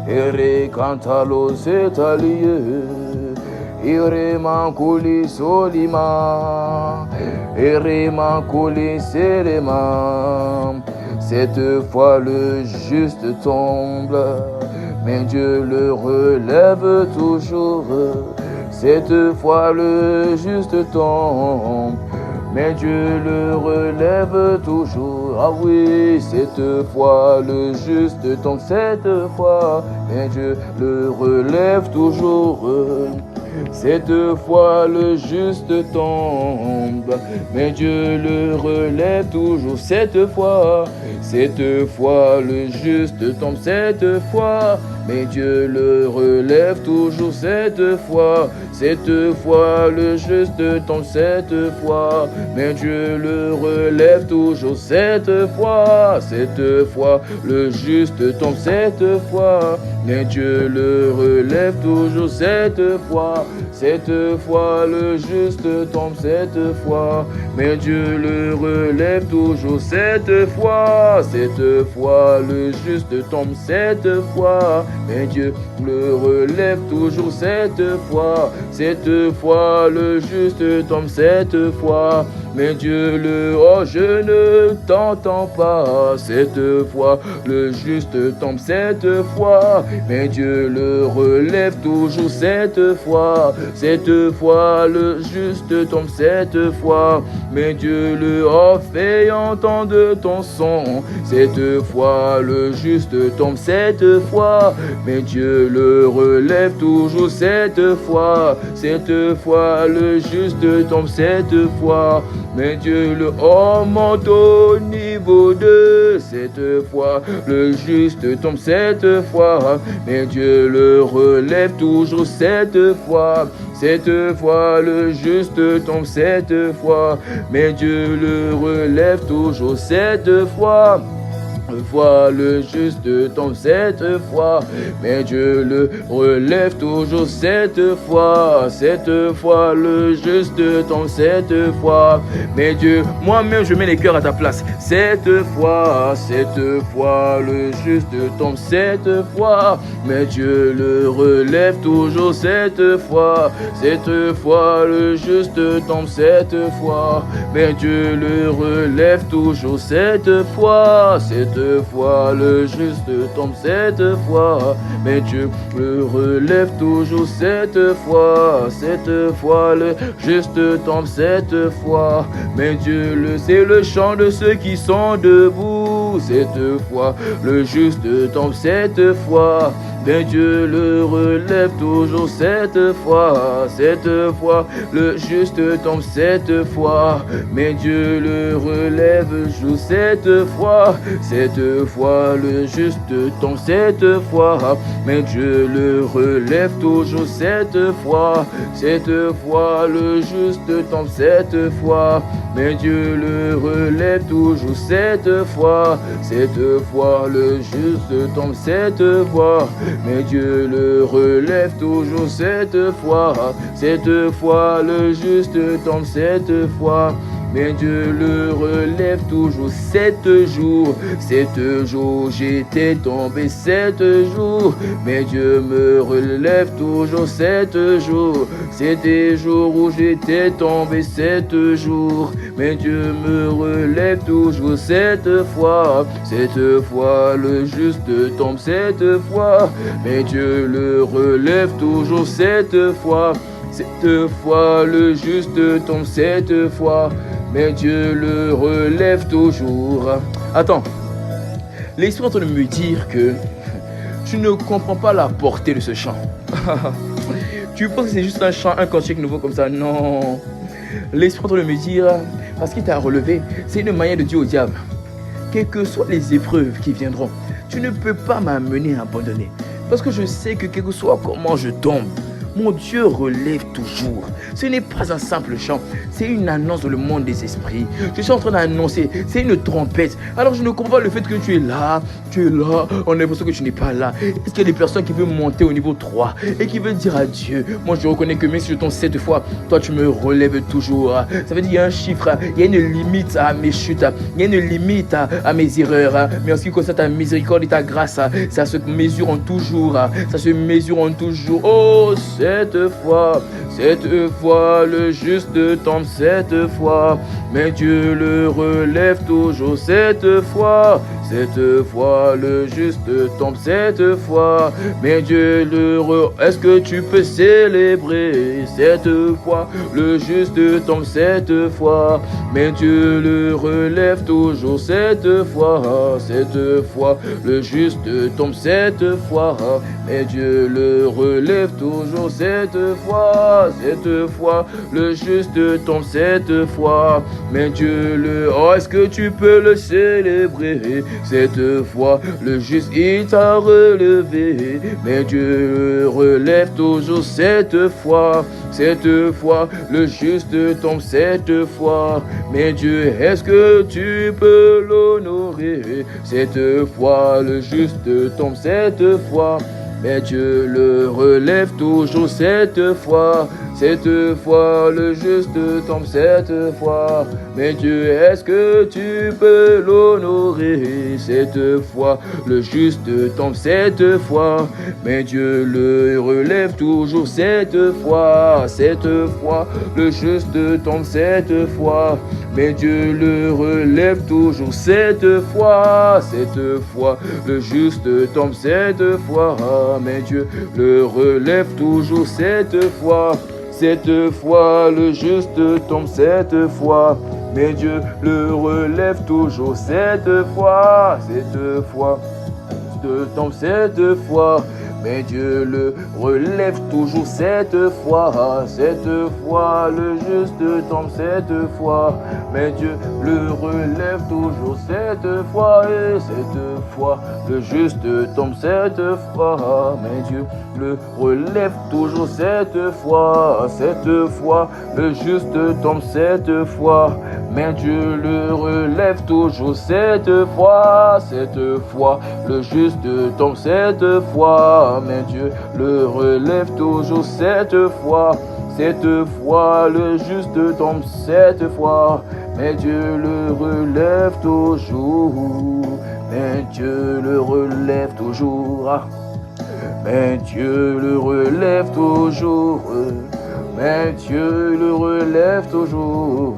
ere cantalo setalie, ere manco li solima, ere manco li serema. Cette fois le juste tombe, mais Dieu le relève toujours. Cette fois le juste tombe, mais Dieu le relève toujours. Ah oui, cette fois le juste tombe, cette fois, mais Dieu le relève toujours. Cette fois le juste tombe, mais Dieu le relève toujours. Cette fois le juste tombe, cette fois, mais Dieu le relève toujours. Cette fois le juste tombe, cette fois, mais Dieu le relève toujours. Cette fois le juste tombe, cette fois, mais Dieu le relève toujours. Cette fois le juste tombe, cette fois, mais Dieu le relève toujours. Cette fois le juste tombe, cette fois, mais Dieu le relève toujours. Cette fois le juste tombe, cette fois, mais Dieu le... Oh, je ne t'entends pas. Cette fois le juste tombe, cette fois, mais Dieu le relève toujours. Cette fois le juste tombe, cette fois, mais Dieu le fait entendre ton son. Cette fois le juste tombe, cette fois, mais Dieu le relève toujours. Cette fois le juste tombe, cette fois, mais Dieu le monte au niveau 2. Cette fois le juste tombe, cette fois, mais Dieu le relève toujours. Cette fois le juste tombe, cette fois, mais Dieu le relève toujours. Cette fois le juste tombe, cette fois, mais Dieu le relève toujours. Cette fois le juste tombe, cette fois, mais Dieu, moi-même je mets les cœurs à ta place. Cette fois le juste tombe, cette fois, mais Dieu le relève toujours. Cette fois le juste tombe, cette fois, mais Dieu le relève toujours. Cette fois cette fois le juste tombe cette fois, mais Dieu le relève toujours cette fois le juste tombe cette fois, mais Dieu le c'est le chant de ceux qui sont debout, cette fois le juste tombe cette fois, mais Dieu le relève toujours cette fois le juste tombe cette fois, mais Dieu le relève joue cette fois le juste tombe cette fois, mais Dieu le relève toujours cette fois le juste tombe cette fois, mais Dieu le relève toujours cette fois le juste tombe cette fois, mais Dieu le relève toujours cette fois le juste tombe cette fois, mais Dieu le relève toujours 7 jours j'étais tombé 7 jours, mais Dieu me relève toujours 7 jours, c'était jours où j'étais tombé 7 jours, mais Dieu me relève toujours 7 fois le juste tombe 7 fois, mais Dieu le relève toujours 7 fois le juste tombe 7 fois, mais Dieu le relève toujours. Attends, l'Esprit est en train de me dire que tu ne comprends pas la portée de ce chant. Tu penses que c'est juste un chant, un cantique nouveau comme ça? Non. L'Esprit est en train de me dire, parce qu'il t'a relevé, c'est une manière de dire au diable, quelles que soient les épreuves qui viendront, tu ne peux pas m'amener à abandonner. Parce que je sais que quel que soit comment je tombe, mon Dieu relève toujours. Ce n'est pas un simple chant, c'est une annonce dans le monde des esprits. Je suis en train d'annoncer, c'est une trompette. Alors je ne comprends pas le fait que tu es là, on a l'impression que tu n'es pas là. Est-ce qu'il y a des personnes qui veulent monter au niveau 3 et qui veulent dire à Dieu, moi je reconnais que même si je tombe 7 fois, toi tu me relèves toujours. Ça veut dire qu'il y a un chiffre, il y a une limite à mes chutes, il y a une limite à mes erreurs. Mais en ce qui concerne ta miséricorde et ta grâce, ça se mesure en toujours. Oh, cette fois le juste tombe 7 fois, mais Dieu le relève toujours 7 fois le juste tombe 7 fois, mais Dieu est-ce que tu peux célébrer 7 fois le juste tombe 7 fois, mais Dieu le relève toujours 7 fois le juste tombe 7 fois, mais Dieu le relève toujours 7 fois le juste tombe 7 fois, mais Dieu est-ce que tu peux le célébrer 7 fois le juste il t'a relevé, mais Dieu le relève toujours 7 fois le juste tombe 7 fois, mais Dieu est-ce que tu peux l'honorer 7 fois le juste tombe 7 fois, mais Dieu le relève toujours 7 fois le juste tombe 7 fois, mais Dieu est-ce que tu peux l'honorer 7 fois le juste tombe 7 fois, mais Dieu le relève toujours 7 fois le juste tombe 7 fois, mais Dieu le relève toujours 7 fois le juste tombe 7 fois, mais Dieu le relève toujours 7 fois le juste tombe 7 fois, mais Dieu le relève toujours 7 fois tombe 7 fois, mais Dieu le relève toujours 7 fois le juste tombe 7 fois, mais Dieu le relève toujours 7 fois et 7 fois le juste tombe 7 fois, mais Dieu le relève toujours 7 fois le juste tombe 7 fois, mais Dieu le relève toujours 7 fois le juste tombe 7 fois, mais Dieu le relève toujours 7 fois le juste tombe 7 fois, mais Dieu le relève toujours, mais Dieu le relève toujours, mais Dieu le relève toujours, mais Dieu le relève toujours,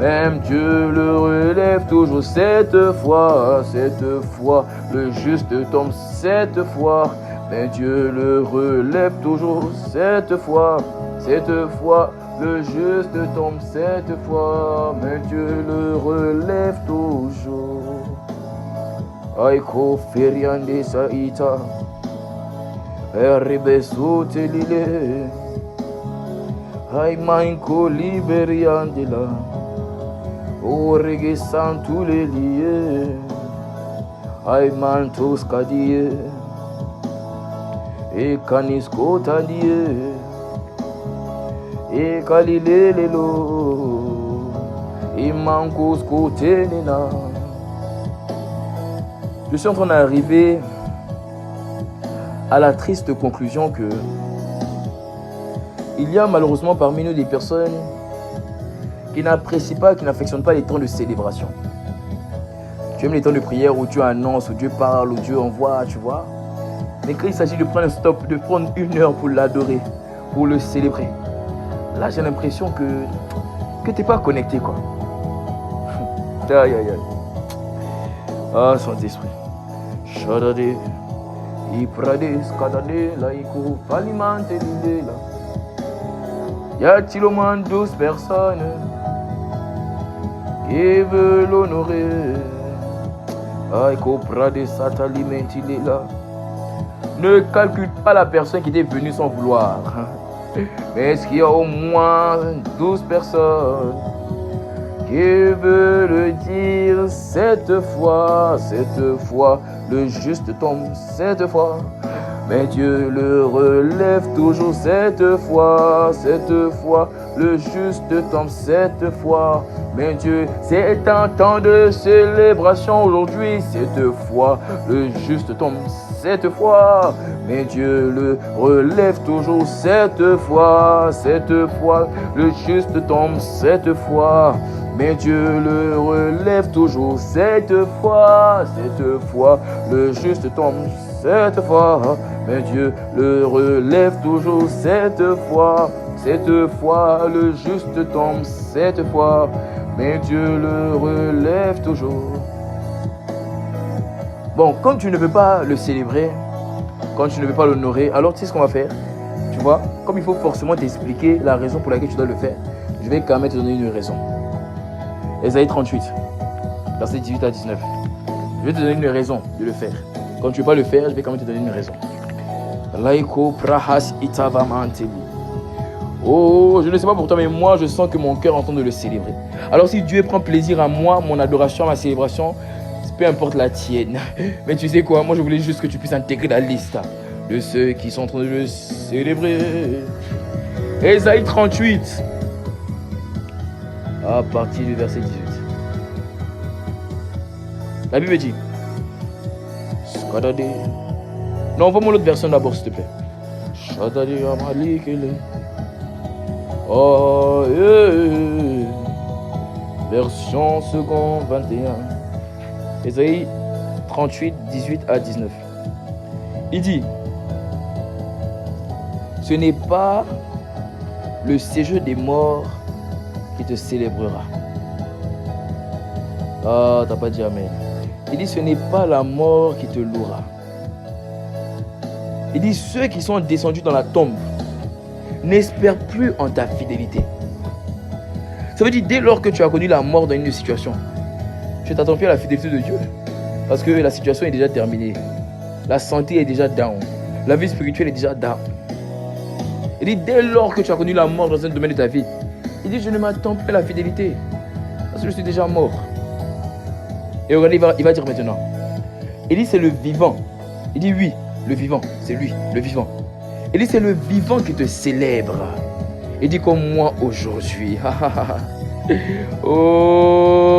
Même Dieu le relève toujours cette fois, le juste tombe cette fois. Mais Dieu le relève toujours cette fois, le juste tombe cette fois. Mais Dieu le relève toujours. Aiko feriande saita, eribeso telile, aimanko liberiandela, orege santu les liés, aimantos kadie, e kanisko tadie, e kalile lelo, e mankos kotenena. Je suis en train d'arriver à la triste conclusion que il y a malheureusement parmi nous des personnes qui n'apprécient pas, qui n'affectionnent pas les temps de célébration. Tu aimes les temps de prière où Dieu annonce, où Dieu parle, où Dieu envoie, tu vois. Mais quand il s'agit de prendre un stop, de prendre 1 heure pour l'adorer, pour le célébrer, là j'ai l'impression que tu n'es pas connecté, quoi. Aïe, aïe, aïe. Ah, Saint-Esprit. Shadade, Iprade, Skadade, Laïko, Palimante, Lidela. Y a-t-il au moins 12 personnes qui veulent l'honorer? Aïko, Prade, Satalimenti, Lela. Ne calcule pas la personne qui est venue sans vouloir. Mais est-ce qu'il y a au moins 12 personnes qui veulent dire cette fois, le juste tombe cette fois. Mais Dieu le relève toujours cette fois, le juste tombe cette fois. Mais Dieu, c'est un temps de célébration aujourd'hui, cette fois, le juste tombe cette fois. Mais Dieu le relève toujours cette fois, le juste tombe cette fois. Mais Dieu le relève toujours cette fois, le juste tombe cette fois. Mais Dieu le relève toujours cette fois, le juste tombe cette fois. Mais Dieu le relève toujours. Bon, quand tu ne veux pas le célébrer, quand tu ne veux pas l'honorer, alors tu sais ce qu'on va faire? Tu vois, comme il faut forcément t'expliquer la raison pour laquelle tu dois le faire, je vais quand même te donner une raison. Ésaïe 38, versets 18 à 19. Je vais te donner une raison de le faire. Quand tu ne veux pas le faire, je vais quand même te donner une raison. Laïko prahas itavamanteli. Oh, je ne sais pas pour toi, mais moi, je sens que mon cœur est en train de le célébrer. Alors si Dieu prend plaisir à moi, mon adoration, ma célébration, peu importe la tienne. Mais tu sais quoi, moi je voulais juste que tu puisses intégrer la liste de ceux qui sont en train de le célébrer. Ésaïe 38. À partir du verset 18. La Bible dit. Non, envoie-moi l'autre version d'abord, s'il te plaît. Oh, version second 21. Ésaïe 38, 18 à 19. Il dit, ce n'est pas le séjour des morts qui te célébrera. Ah, t'as pas dit amen. Il dit, ce n'est pas la mort qui te louera. Il dit, ceux qui sont descendus dans la tombe n'espèrent plus en ta fidélité. Ça veut dire, dès lors que tu as connu la mort dans une situation, tu t'attends plus à la fidélité de Dieu. Parce que la situation est déjà terminée. La santé est déjà down. La vie spirituelle est déjà down. Il dit, dès lors que tu as connu la mort dans un domaine de ta vie, il dit, je ne m'attends plus à la fidélité. Parce que je suis déjà mort. Et regardez, il va dire maintenant. Il dit, c'est le vivant. Il dit, oui, le vivant, c'est lui, le vivant. Il dit, c'est le vivant qui te célèbre. Il dit, comme moi aujourd'hui. Oh,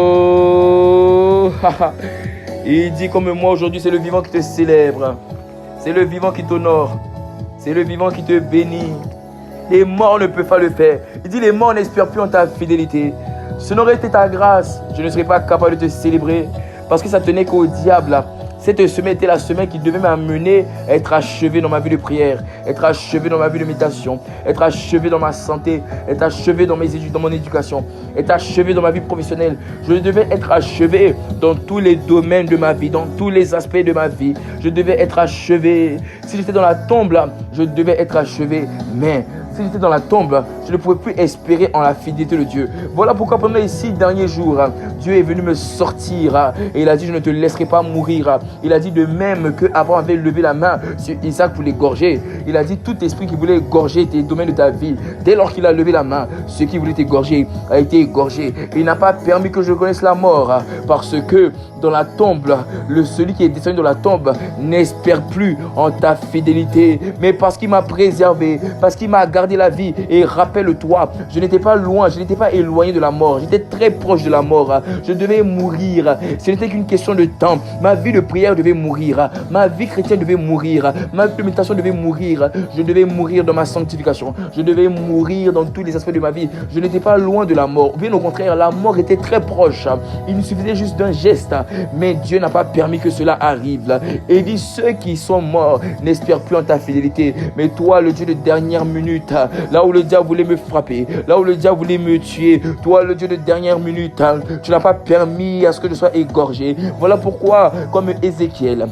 il dit, comme moi aujourd'hui, c'est le vivant qui te célèbre. C'est le vivant qui t'honore. C'est le vivant qui te bénit. Les morts ne peuvent pas le faire. Il dit, les morts n'espèrent plus en ta fidélité. Ce n'aurait été ta grâce. Je ne serais pas capable de te célébrer. Parce que ça tenait qu'au diable. Cette semaine était la semaine qui devait m'amener à être achevé dans ma vie de prière, être achevé dans ma vie de méditation, être achevé dans ma santé, être achevé dans mon éducation, être achevé dans ma vie professionnelle. Je devais être achevé dans tous les domaines de ma vie, dans tous les aspects de ma vie. Je devais être achevé. Si j'étais dans la tombe là, je devais être achevé. Mais si j'étais dans la tombe, je ne pouvais plus espérer en la fidélité de Dieu. Voilà pourquoi pendant les 6 derniers jours, Dieu est venu me sortir et il a dit, je ne te laisserai pas mourir. Il a dit de même qu'Abraham avait levé la main sur Isaac pour l'égorger. Il a dit, tout esprit qui voulait égorger tes domaines de ta vie, dès lors qu'il a levé la main, ce qui voulait t'égorger a été égorgé. Il n'a pas permis que je connaisse la mort, parce que dans la tombe, celui qui est descendu dans la tombe n'espère plus en ta fidélité, mais parce qu'il m'a préservé, parce qu'il m'a gardé la vie. Et rappelle-toi, je n'étais pas loin, je n'étais pas éloigné de la mort, j'étais très proche de la mort. Je devais mourir, ce n'était qu'une question de temps. Ma vie de prière devait mourir, ma vie chrétienne devait mourir, ma vie de méditation devait mourir. Je devais mourir dans ma sanctification, je devais mourir dans tous les aspects de ma vie. Je n'étais pas loin de la mort, bien au contraire, la mort était très proche. Il me suffisait juste d'un geste, mais Dieu n'a pas permis que cela arrive. Et il dit, ceux qui sont morts n'espèrent plus en ta fidélité, mais toi, le Dieu de dernière minute, là où le diable voulait me frapper, là où le diable voulait me tuer, toi, le Dieu de dernière minute, tu n'as pas permis à ce que je sois égorgé. Voilà pourquoi, comme Ézéchiel,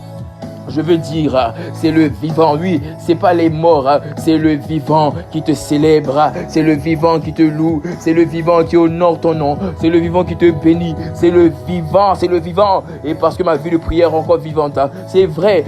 je veux dire, c'est le vivant, oui, c'est pas les morts, c'est le vivant qui te célèbre, c'est le vivant qui te loue, c'est le vivant qui honore ton nom, c'est le vivant qui te bénit, c'est le vivant, et parce que ma vie de prière est encore vivante, c'est vrai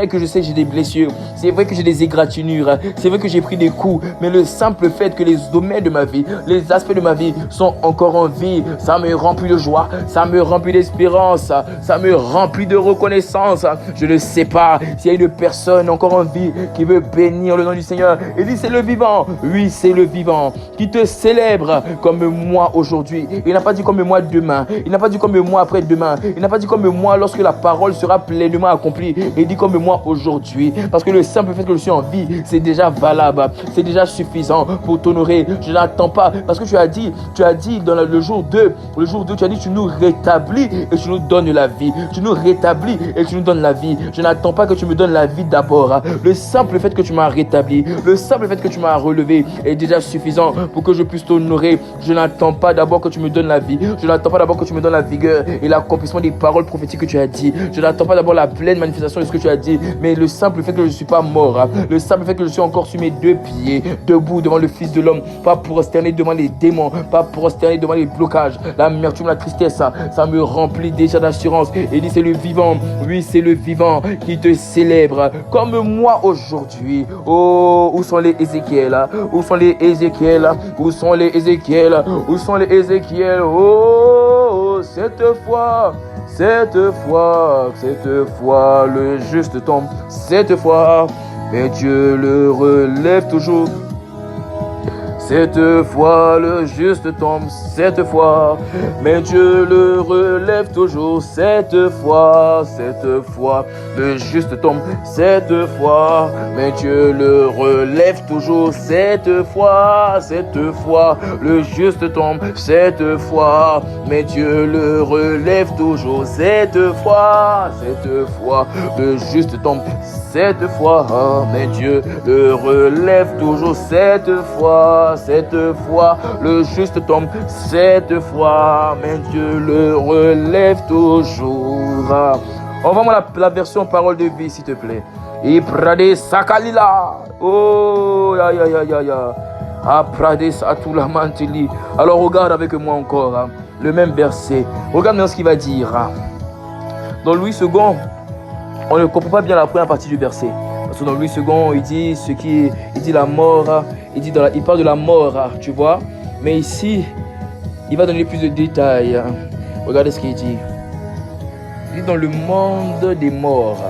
que je sais que j'ai des blessures, c'est vrai que j'ai des égratignures, c'est vrai que j'ai pris des coups, mais le simple fait que les domaines de ma vie, les aspects de ma vie sont encore en vie, ça me remplit de joie, ça me remplit d'espérance, ça me remplit de reconnaissance. Je ne sais pas s'il y a une personne encore en vie qui veut bénir le nom du Seigneur. Il dit, c'est le vivant. Oui, c'est le vivant qui te célèbre comme moi aujourd'hui. Il n'a pas dit comme moi demain. Il n'a pas dit comme moi après-demain. Il n'a pas dit comme moi lorsque la parole sera pleinement accomplie. Il dit comme moi aujourd'hui. Parce que le simple fait que je suis en vie, c'est déjà valable. C'est déjà suffisant pour t'honorer. Je n'attends pas. Parce que tu as dit dans le jour 2, tu as dit, tu nous rétablis et tu nous donnes la vie. Tu nous rétablis et tu nous donnes la vie. Je n'attends pas que tu me donnes la vie d'abord. Le simple fait que tu m'as rétabli, le simple fait que tu m'as relevé est déjà suffisant pour que je puisse t'honorer. Je n'attends pas d'abord que tu me donnes la vie. Je n'attends pas d'abord que tu me donnes la vigueur et l'accomplissement des paroles prophétiques que tu as dit. Je n'attends pas d'abord la pleine manifestation de ce que tu as dit, mais le simple fait que je ne suis pas mort, le simple fait que je suis encore sur mes 2 pieds, debout devant le Fils de l'homme, pas prosterné devant les démons, pas prosterné devant les blocages, l'amertume, la tristesse, ça me remplit déjà d'assurance. Et dit, c'est le vivant, oui, c'est le vivant qui te célèbre comme moi aujourd'hui. Oh, où sont les Ézéchiel? Où sont les Ézéchiel? Où sont les Ézéchiel? Où sont les Ézéchiel? Oh, cette fois, le juste tombe. Cette fois, mais Dieu le relève toujours. Cette fois le juste tombe, cette fois, mais Dieu le relève toujours. Cette fois, le juste tombe, cette fois, mais Dieu le relève toujours. Cette fois, le juste tombe, cette fois, mais Dieu le relève toujours. Cette fois, le juste tombe, cette fois, mais Dieu le relève toujours. Cette fois, le juste tombe. Cette fois, mais Dieu le relève toujours. Envoie-moi la version parole de vie, s'il te plaît. Iprade sakalila. Oh, ya. Aprade satula mantili. Alors regarde avec moi encore le même verset. Regarde maintenant ce qu'il va dire. Dans Louis II, on ne comprend pas bien la première partie du verset. Parce que dans Louis II, il dit la mort, il parle de la mort, tu vois. Mais ici, il va donner plus de détails. Regardez ce qu'il dit. Il dit dans le monde des morts.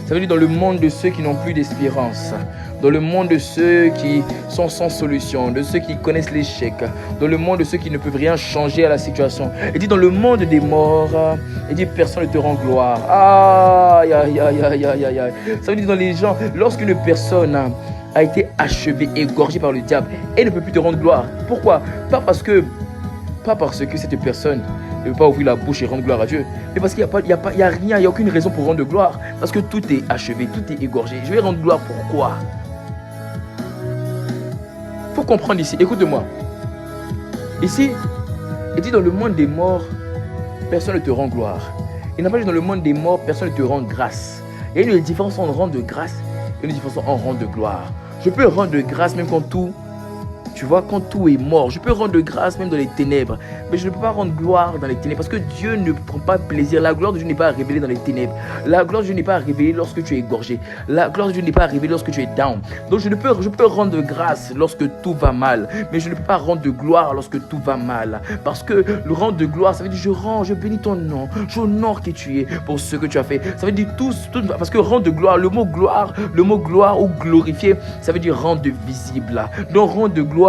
Ça veut dire dans le monde de ceux qui n'ont plus d'espérance. Dans le monde de ceux qui sont sans solution, de ceux qui connaissent l'échec, dans le monde de ceux qui ne peuvent rien changer à la situation. Il dit dans le monde des morts, il dit personne ne te rend gloire. Aïe. Ça veut dire dans les gens, lorsqu'une personne a été achevée, égorgée par le diable, elle ne peut plus te rendre gloire. Pourquoi ? Pas parce que cette personne ne peut pas ouvrir la bouche et rendre gloire à Dieu. Mais parce qu'il n'y a rien, il n'y a aucune raison pour rendre gloire. Parce que tout est achevé, tout est égorgé. Je vais rendre gloire pourquoi? Il faut comprendre ici, écoute-moi. Ici, il dit dans le monde des morts, personne ne te rend gloire. Il n'a pas dit dans le monde des morts, personne ne te rend grâce. Il y a une différence entre rendre grâce et une différence entre rendre gloire. Je peux rendre grâce même quand tout, tu vois, quand tout est mort. Je peux rendre grâce même dans les ténèbres. Mais je ne peux pas rendre gloire dans les ténèbres. Parce que Dieu ne prend pas plaisir. La gloire de Dieu n'est pas révélée dans les ténèbres. La gloire de Dieu n'est pas révélée lorsque tu es égorgé. La gloire de Dieu n'est pas révélée lorsque tu es down. Donc je peux rendre grâce lorsque tout va mal. Mais je ne peux pas rendre de gloire lorsque tout va mal. Parce que le rendre de gloire, ça veut dire je bénis ton nom. J'honore qui tu es pour ce que tu as fait. Ça veut dire tout parce que rendre de gloire, le mot gloire ou glorifier, ça veut dire rendre visible. Donc rendre de gloire,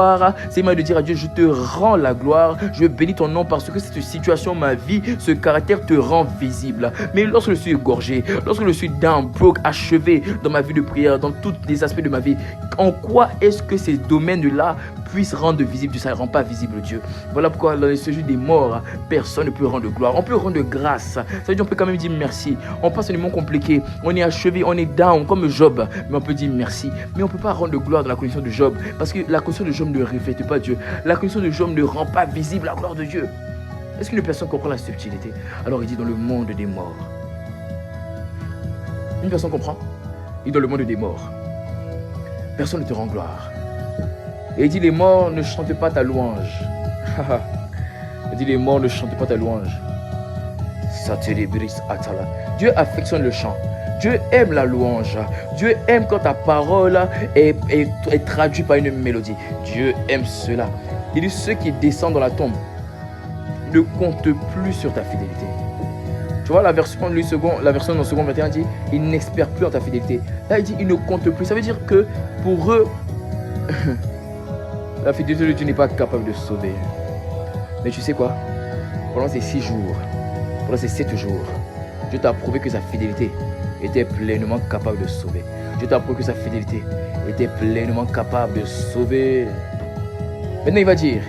c'est mal de dire à Dieu, je te rends la gloire, je bénis ton nom parce que cette situation, ma vie, ce caractère te rend visible. Mais lorsque je suis égorgé, lorsque je suis down, broke, achevé dans ma vie de prière, dans tous les aspects de ma vie, en quoi est-ce que ces domaines-là puissent rendre visible Dieu? Ça ne rend pas visible Dieu. Voilà pourquoi dans ce jeu des morts, personne ne peut rendre gloire. On peut rendre grâce. Ça veut dire qu'on peut quand même dire merci. On passe un moment compliqué, on est achevé, on est down comme Job, mais on peut dire merci. Mais on ne peut pas rendre gloire dans la condition de Job parce que la condition de Job ne reflète pas Dieu. La condition de Job ne rend pas visible la gloire de Dieu. Est-ce qu'une personne comprend la subtilité? Alors il dit dans le monde des morts. Une personne comprend? Il dit dans le monde des morts. Personne ne te rend gloire. Et il dit les morts ne chantent pas ta louange. Il dit les morts ne chantent pas ta louange. Dieu affectionne le chant. Dieu aime la louange. Dieu aime quand ta parole est traduite par une mélodie. Dieu aime cela. Il dit ceux qui descendent dans la tombe ne comptent plus sur ta fidélité. Tu vois la version dans le second 21 dit ils n'espèrent plus en ta fidélité. Là il dit ils ne comptent plus. Ça veut dire que pour eux la fidélité de Dieu n'est pas capable de sauver. Mais tu sais quoi? Pendant ces 6 jours, pendant ces 7 jours, Dieu t'a prouvé que sa fidélité était pleinement capable de sauver. Dieu t'a prouvé que sa fidélité était pleinement capable de sauver. Maintenant il va dire,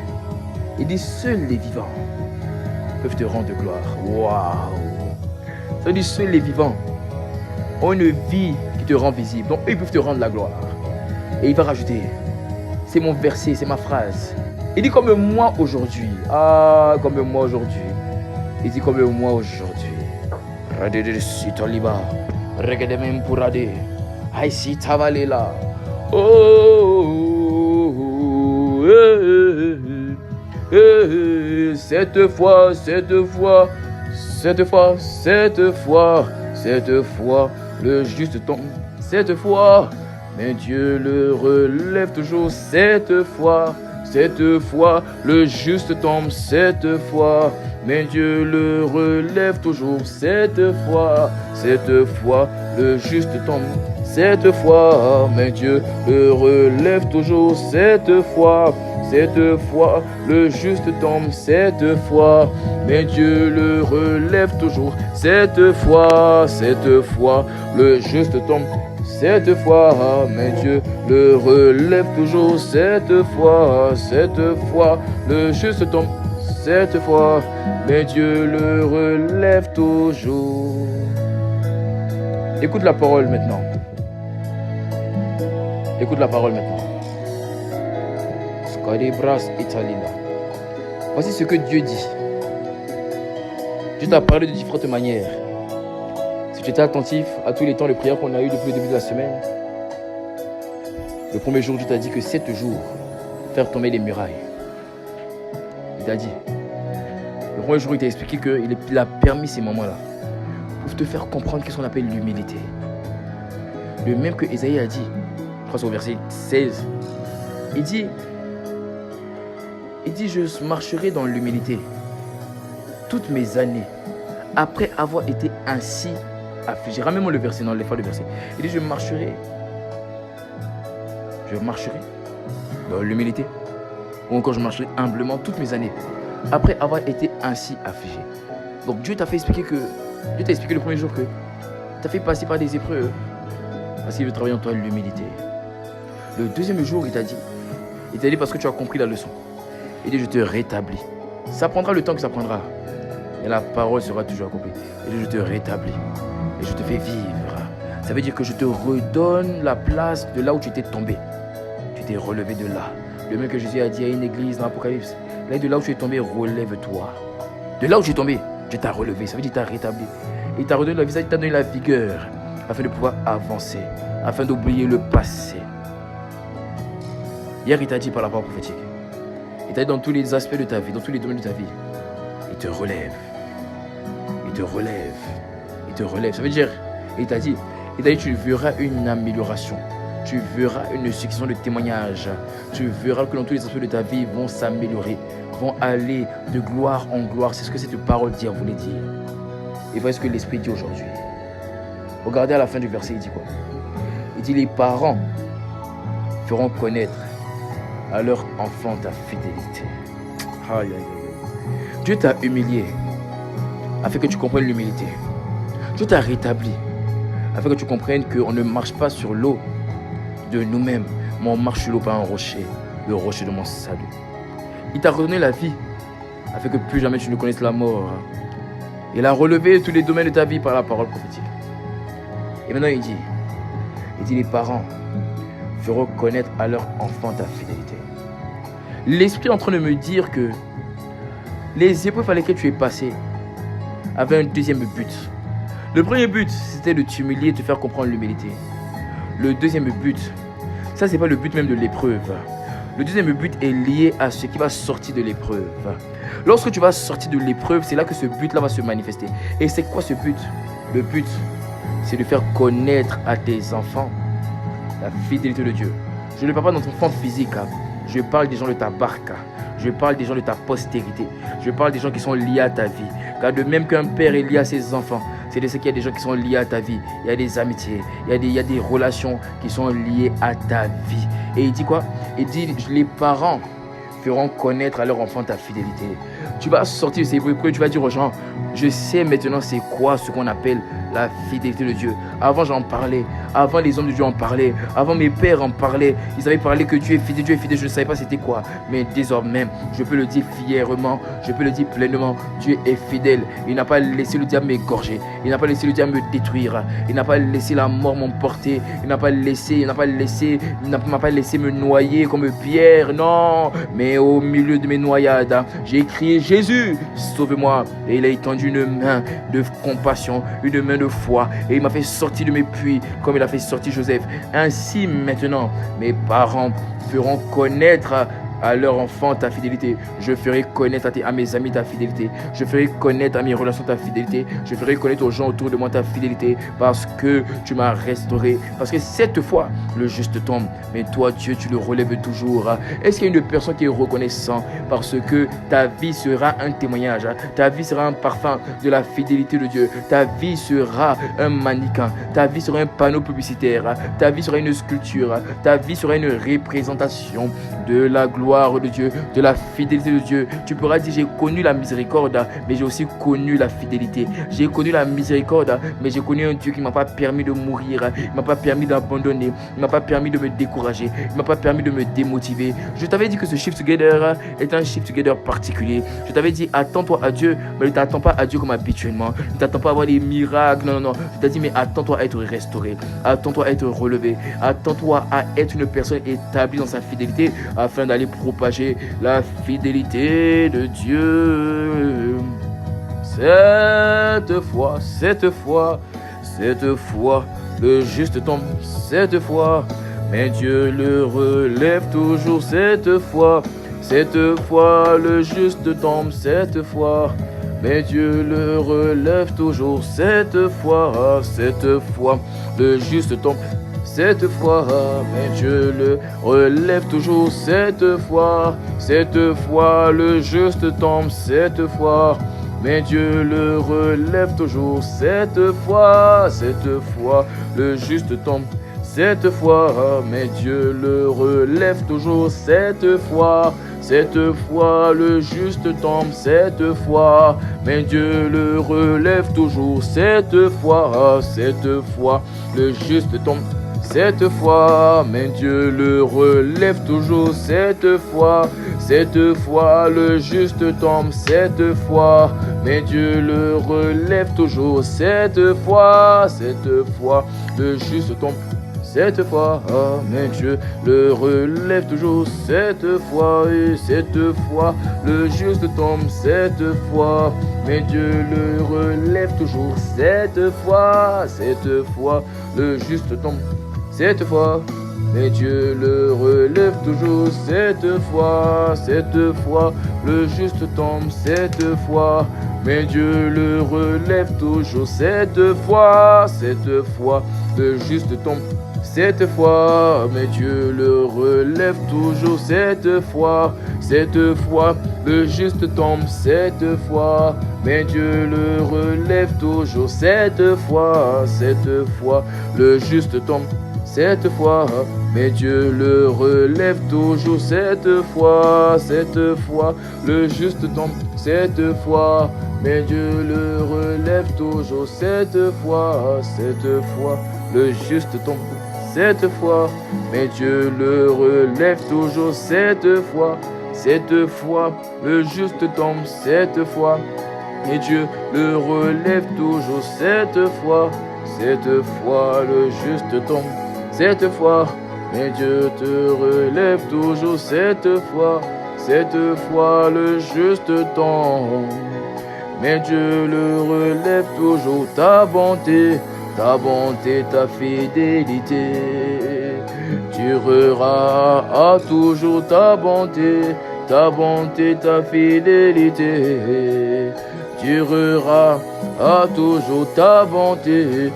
il dit seuls les vivants peuvent te rendre gloire. Waouh! Ça veut dire seuls les vivants ont une vie qui te rend visible. Donc eux ils peuvent te rendre la gloire. Et il va rajouter, c'est mon verset, c'est ma phrase. Il dit comme moi aujourd'hui. Ah, comme moi aujourd'hui. Il dit comme moi aujourd'hui. Cette fois, le juste tombe. Cette fois, mais Dieu le relève toujours. Cette fois, le juste tombe. Cette fois, mais Dieu le relève toujours. Cette fois, le juste tombe. Cette fois, mais Dieu le relève toujours. Cette fois, le juste tombe. Cette fois, mais Dieu le relève toujours. Cette fois, le juste tombe. Cette fois, mais Dieu le relève toujours. Cette fois, le juste tombe. Cette fois, mais Dieu le relève toujours. Écoute la parole maintenant. Écoute la parole maintenant. Voici ce que Dieu dit. Dieu t'a parlé de différentes manières. Si tu étais attentif à tous les temps de prière qu'on a eu depuis le début de la semaine, le premier jour, Dieu t'a dit que 7 jours, faire tomber les murailles. Il t'a dit. Le premier jour, il t'a expliqué qu'il a permis ces moments-là pour te faire comprendre qu'est-ce qu'on appelle l'humilité. Le même que Ésaïe a dit, je crois c'est au verset 16, il dit, je marcherai dans l'humilité toutes mes années, après avoir été ainsi affligé. Ramène-moi le verset, non, les fois le verset. Il dit, je marcherai dans l'humilité, ou encore je marcherai humblement toutes mes années, après avoir été ainsi affligé. Donc Dieu t'a expliqué le premier jour que tu as fait passer par des épreuves, parce qu'il veut travailler en toi l'humilité. Le deuxième jour, il t'a dit parce que tu as compris la leçon. Il dit, je te rétablis. Ça prendra le temps que ça prendra. et la parole sera toujours accomplie. Et je te rétablis et je te fais vivre. Ça veut dire que je te redonne la place de là où tu étais tombé. Tu t'es relevé de là. Le même que Jésus a dit à une église dans l'Apocalypse. Là, de là où tu es tombé, relève-toi. De là où tu es tombé, Dieu t'a relevé. Ça veut dire qu'il t'a rétabli. Il t'a redonné la visage, il t'a donné la vigueur afin de pouvoir avancer, afin d'oublier le passé. Hier, il t'a dit par la parole prophétique. Il t'a dit dans tous les aspects de ta vie, dans tous les domaines de ta vie. Il te relève. Il te relève. Il te relève. Ça veut dire, il t'a dit, tu verras une amélioration. Tu verras une succession de témoignages. Tu verras que dans tous les aspects de ta vie vont s'améliorer, vont aller de gloire en gloire. C'est ce que cette parole d'hier voulait dire. Et voyez ce que l'Esprit dit aujourd'hui. Regardez à la fin du verset, il dit quoi? Il dit, les parents feront connaître à leur enfant ta fidélité. Aïe, aïe, aïe. Dieu t'a humilié afin que tu comprennes l'humilité. Dieu t'a rétabli afin que tu comprennes qu'on ne marche pas sur l'eau de nous-mêmes, mais on marche sur l'eau par un rocher, le rocher de mon salut. Il t'a redonné la vie afin que plus jamais tu ne connaisses la mort. Il a relevé tous les domaines de ta vie par la parole prophétique. Et maintenant il dit, les parents feront connaître à leur enfant ta fidélité. L'Esprit est en train de me dire que les épreuves à lesquelles tu es passé avaient un deuxième but. Le premier but, c'était de t'humilier, de te faire comprendre l'humilité. Le deuxième but, ça c'est pas le but même de l'épreuve. Le deuxième but est lié à ce qui va sortir de l'épreuve. Lorsque tu vas sortir de l'épreuve, c'est là que ce but-là va se manifester. Et c'est quoi ce but? Le but, c'est de faire connaître à tes enfants la fidélité de Dieu. Je ne parle pas dans ton enfant physique. Je parle des gens de ta barque. Je parle des gens de ta postérité. Je parle des gens qui sont liés à ta vie. Car de même qu'un père est lié à ses enfants, c'est de ce qu'il y a des gens qui sont liés à ta vie. Il y a des amitiés, il y a des relations qui sont liées à ta vie. Et il dit quoi? Il dit, les parents feront connaître à leur enfant ta fidélité. Tu vas sortir de ces épreuves, tu vas dire aux gens, je sais maintenant c'est quoi ce qu'on appelle la fidélité de Dieu. Avant j'en parlais, avant les hommes de Dieu en parlaient, avant mes pères en parlaient, ils avaient parlé que Dieu est fidèle, je ne savais pas c'était quoi. Mais désormais, je peux le dire fièrement, je peux le dire pleinement, Dieu est fidèle. Il n'a pas laissé le diable m'égorger, il n'a pas laissé le diable me détruire, il n'a pas laissé la mort m'emporter, il n'a pas laissé me noyer comme Pierre, non. Mais au milieu de mes noyades, j'ai crié Jésus, sauve-moi. Et il a étendu une main de compassion, une main de foi, et il m'a fait sortir de mes puits comme il a fait sortir Joseph. Ainsi maintenant, mes parents feront connaître à leur enfant ta fidélité. Je ferai connaître à mes amis ta fidélité. Je ferai connaître à mes relations ta fidélité. Je ferai connaître aux gens autour de moi ta fidélité, parce que tu m'as restauré. Parce que cette fois, le juste tombe, mais toi, Dieu, tu le relèves toujours. Est-ce qu'il y a une personne qui est reconnaissante parce que ta vie sera un témoignage, ta vie sera un parfum de la fidélité de Dieu, ta vie sera un mannequin, ta vie sera un panneau publicitaire, ta vie sera une sculpture, ta vie sera une représentation de la gloire de Dieu, de la fidélité de Dieu. Tu pourras dire, j'ai connu la miséricorde, mais j'ai aussi connu la fidélité. J'ai connu la miséricorde, mais j'ai connu un Dieu qui ne m'a pas permis de mourir, il ne m'a pas permis d'abandonner, il ne m'a pas permis de me décourager, il ne m'a pas permis de me démotiver. Je t'avais dit que ce shift together est un shift together particulier. Je t'avais dit, attends-toi à Dieu, mais ne t'attends pas à Dieu comme habituellement. Ne t'attends pas à avoir des miracles, non. Je t'ai dit, mais attends-toi à être restauré, attends-toi à être relevé, attends-toi à être une personne établie dans sa fidélité, afin d'aller propager la fidélité de Dieu. Cette fois, le juste tombe, cette fois, mais Dieu le relève toujours, cette fois, le juste tombe, cette fois, mais Dieu le relève toujours, cette fois, le juste tombe. Cette fois, mais Dieu le relève toujours. Cette fois, le juste tombe. Cette fois, mais Dieu le relève toujours. Cette fois, le juste tombe. Cette fois, mais Dieu le relève toujours. Cette fois, le juste tombe. Cette fois, mais Dieu le relève toujours. Cette fois, le juste tombe. cette fois, mais Dieu le relève toujours, cette fois, le juste tombe, cette fois, mais Dieu le relève toujours, cette fois, le juste tombe. Cette fois, mais Dieu le relève toujours, cette fois, et cette fois, le juste tombe, cette fois, mais Dieu le relève toujours, cette fois, le juste tombe, cette fois, mais Dieu le relève toujours, cette fois, le juste tombe, cette fois, mais Dieu le relève toujours, cette fois, le juste tombe. Cette fois, mais Dieu le relève toujours, cette fois, le juste tombe, cette fois, mais Dieu le relève toujours, cette fois, le juste tombe, cette fois, mais Dieu le relève toujours, cette fois, le juste tombe, cette fois, mais Dieu le relève toujours, cette fois, le juste tombe. Cette fois, mais Dieu le relève toujours, cette fois, le juste tombe, cette fois, mais Dieu le relève toujours, cette fois, le juste tombe, cette fois, mais Dieu te relève toujours, cette fois, le juste tombe, mais Dieu le relève toujours, ta bonté, ta fidélité durera à toujours, ta bonté, ta fidélité durera à toujours, ta bonté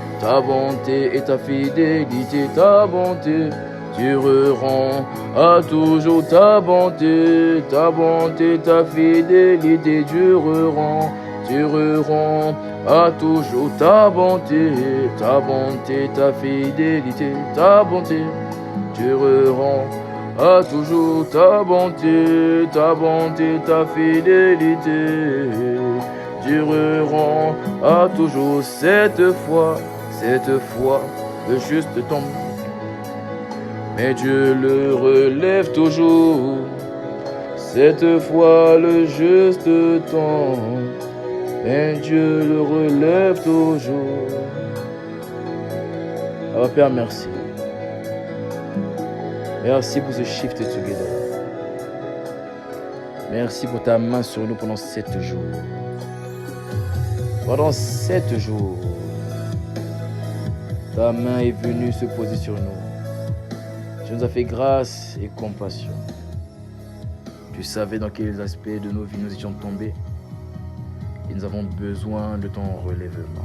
et ta fidélité, ta bonté dureront à toujours, ta bonté, ta fidélité dureront à toujours, ta bonté, ta fidélité, ta bonté dureront à toujours, ta bonté, ta fidélité dureront à toujours, cette fois, le juste tombe, mais Dieu le relève toujours, cette fois le juste tombe, mais Dieu le relève toujours. Alors Père, merci. Merci pour ce shift together. Merci pour ta main sur nous pendant 7 jours. Pendant 7 jours, ta main est venue se poser sur nous. Tu nous as fait grâce et compassion. Tu savais dans quels aspects de nos vies nous étions tombés. Et nous avons besoin de ton relèvement.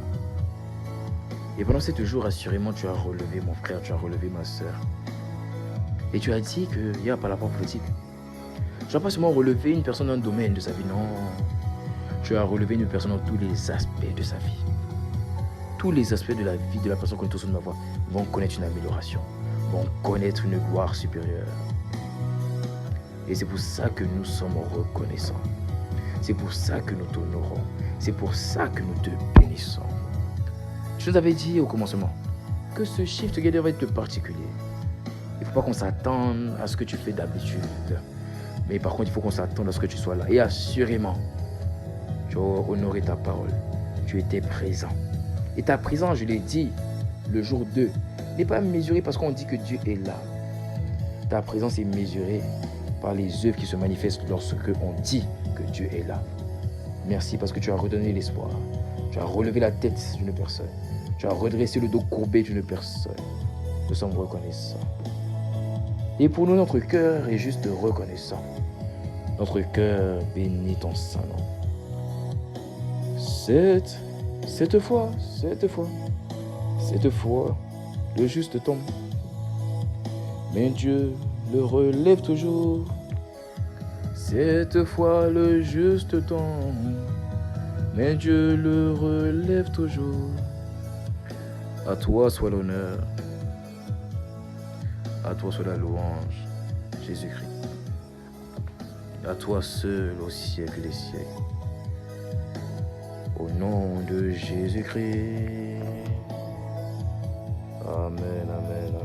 Et pendant 7 jours, assurément, tu as relevé mon frère, tu as relevé ma soeur. Et tu as dit qu'il y a par la prophétique. Tu n'as pas seulement relevé une personne dans un domaine de sa vie, non. Tu as relevé une personne dans tous les aspects de sa vie. Tous les aspects de la vie de la personne qu'on est au son de ma voix vont connaître une amélioration, vont connaître une gloire supérieure. Et c'est pour ça que nous sommes reconnaissants. C'est pour ça que nous t'honorons. C'est pour ça que nous te bénissons. Je nous avais dit au commencement que ce shift together va être particulier. Il ne faut pas qu'on s'attende à ce que tu fais d'habitude. Mais par contre, il faut qu'on s'attende à ce que tu sois là. Et assurément, tu as honoré ta parole. Tu étais présent. Et ta présence, je l'ai dit, le jour 2, n'est pas mesurée parce qu'on dit que Dieu est là. Ta présence est mesurée par les œuvres qui se manifestent lorsque on dit que Dieu est là. Merci parce que tu as redonné l'espoir. Tu as relevé la tête d'une personne. Tu as redressé le dos courbé d'une personne. Nous sommes reconnaissants. Et pour nous, notre cœur est juste reconnaissant. Notre cœur bénit ton saint nom. Cette fois, le juste tombe. Mais Dieu le relève toujours. Cette fois, le juste tombe. Mais Dieu le relève toujours. À toi soit l'honneur. À toi soit la louange, Jésus-Christ. À toi seul au siècle des siècles. Au nom de Jésus-Christ. Amen, amen, amen.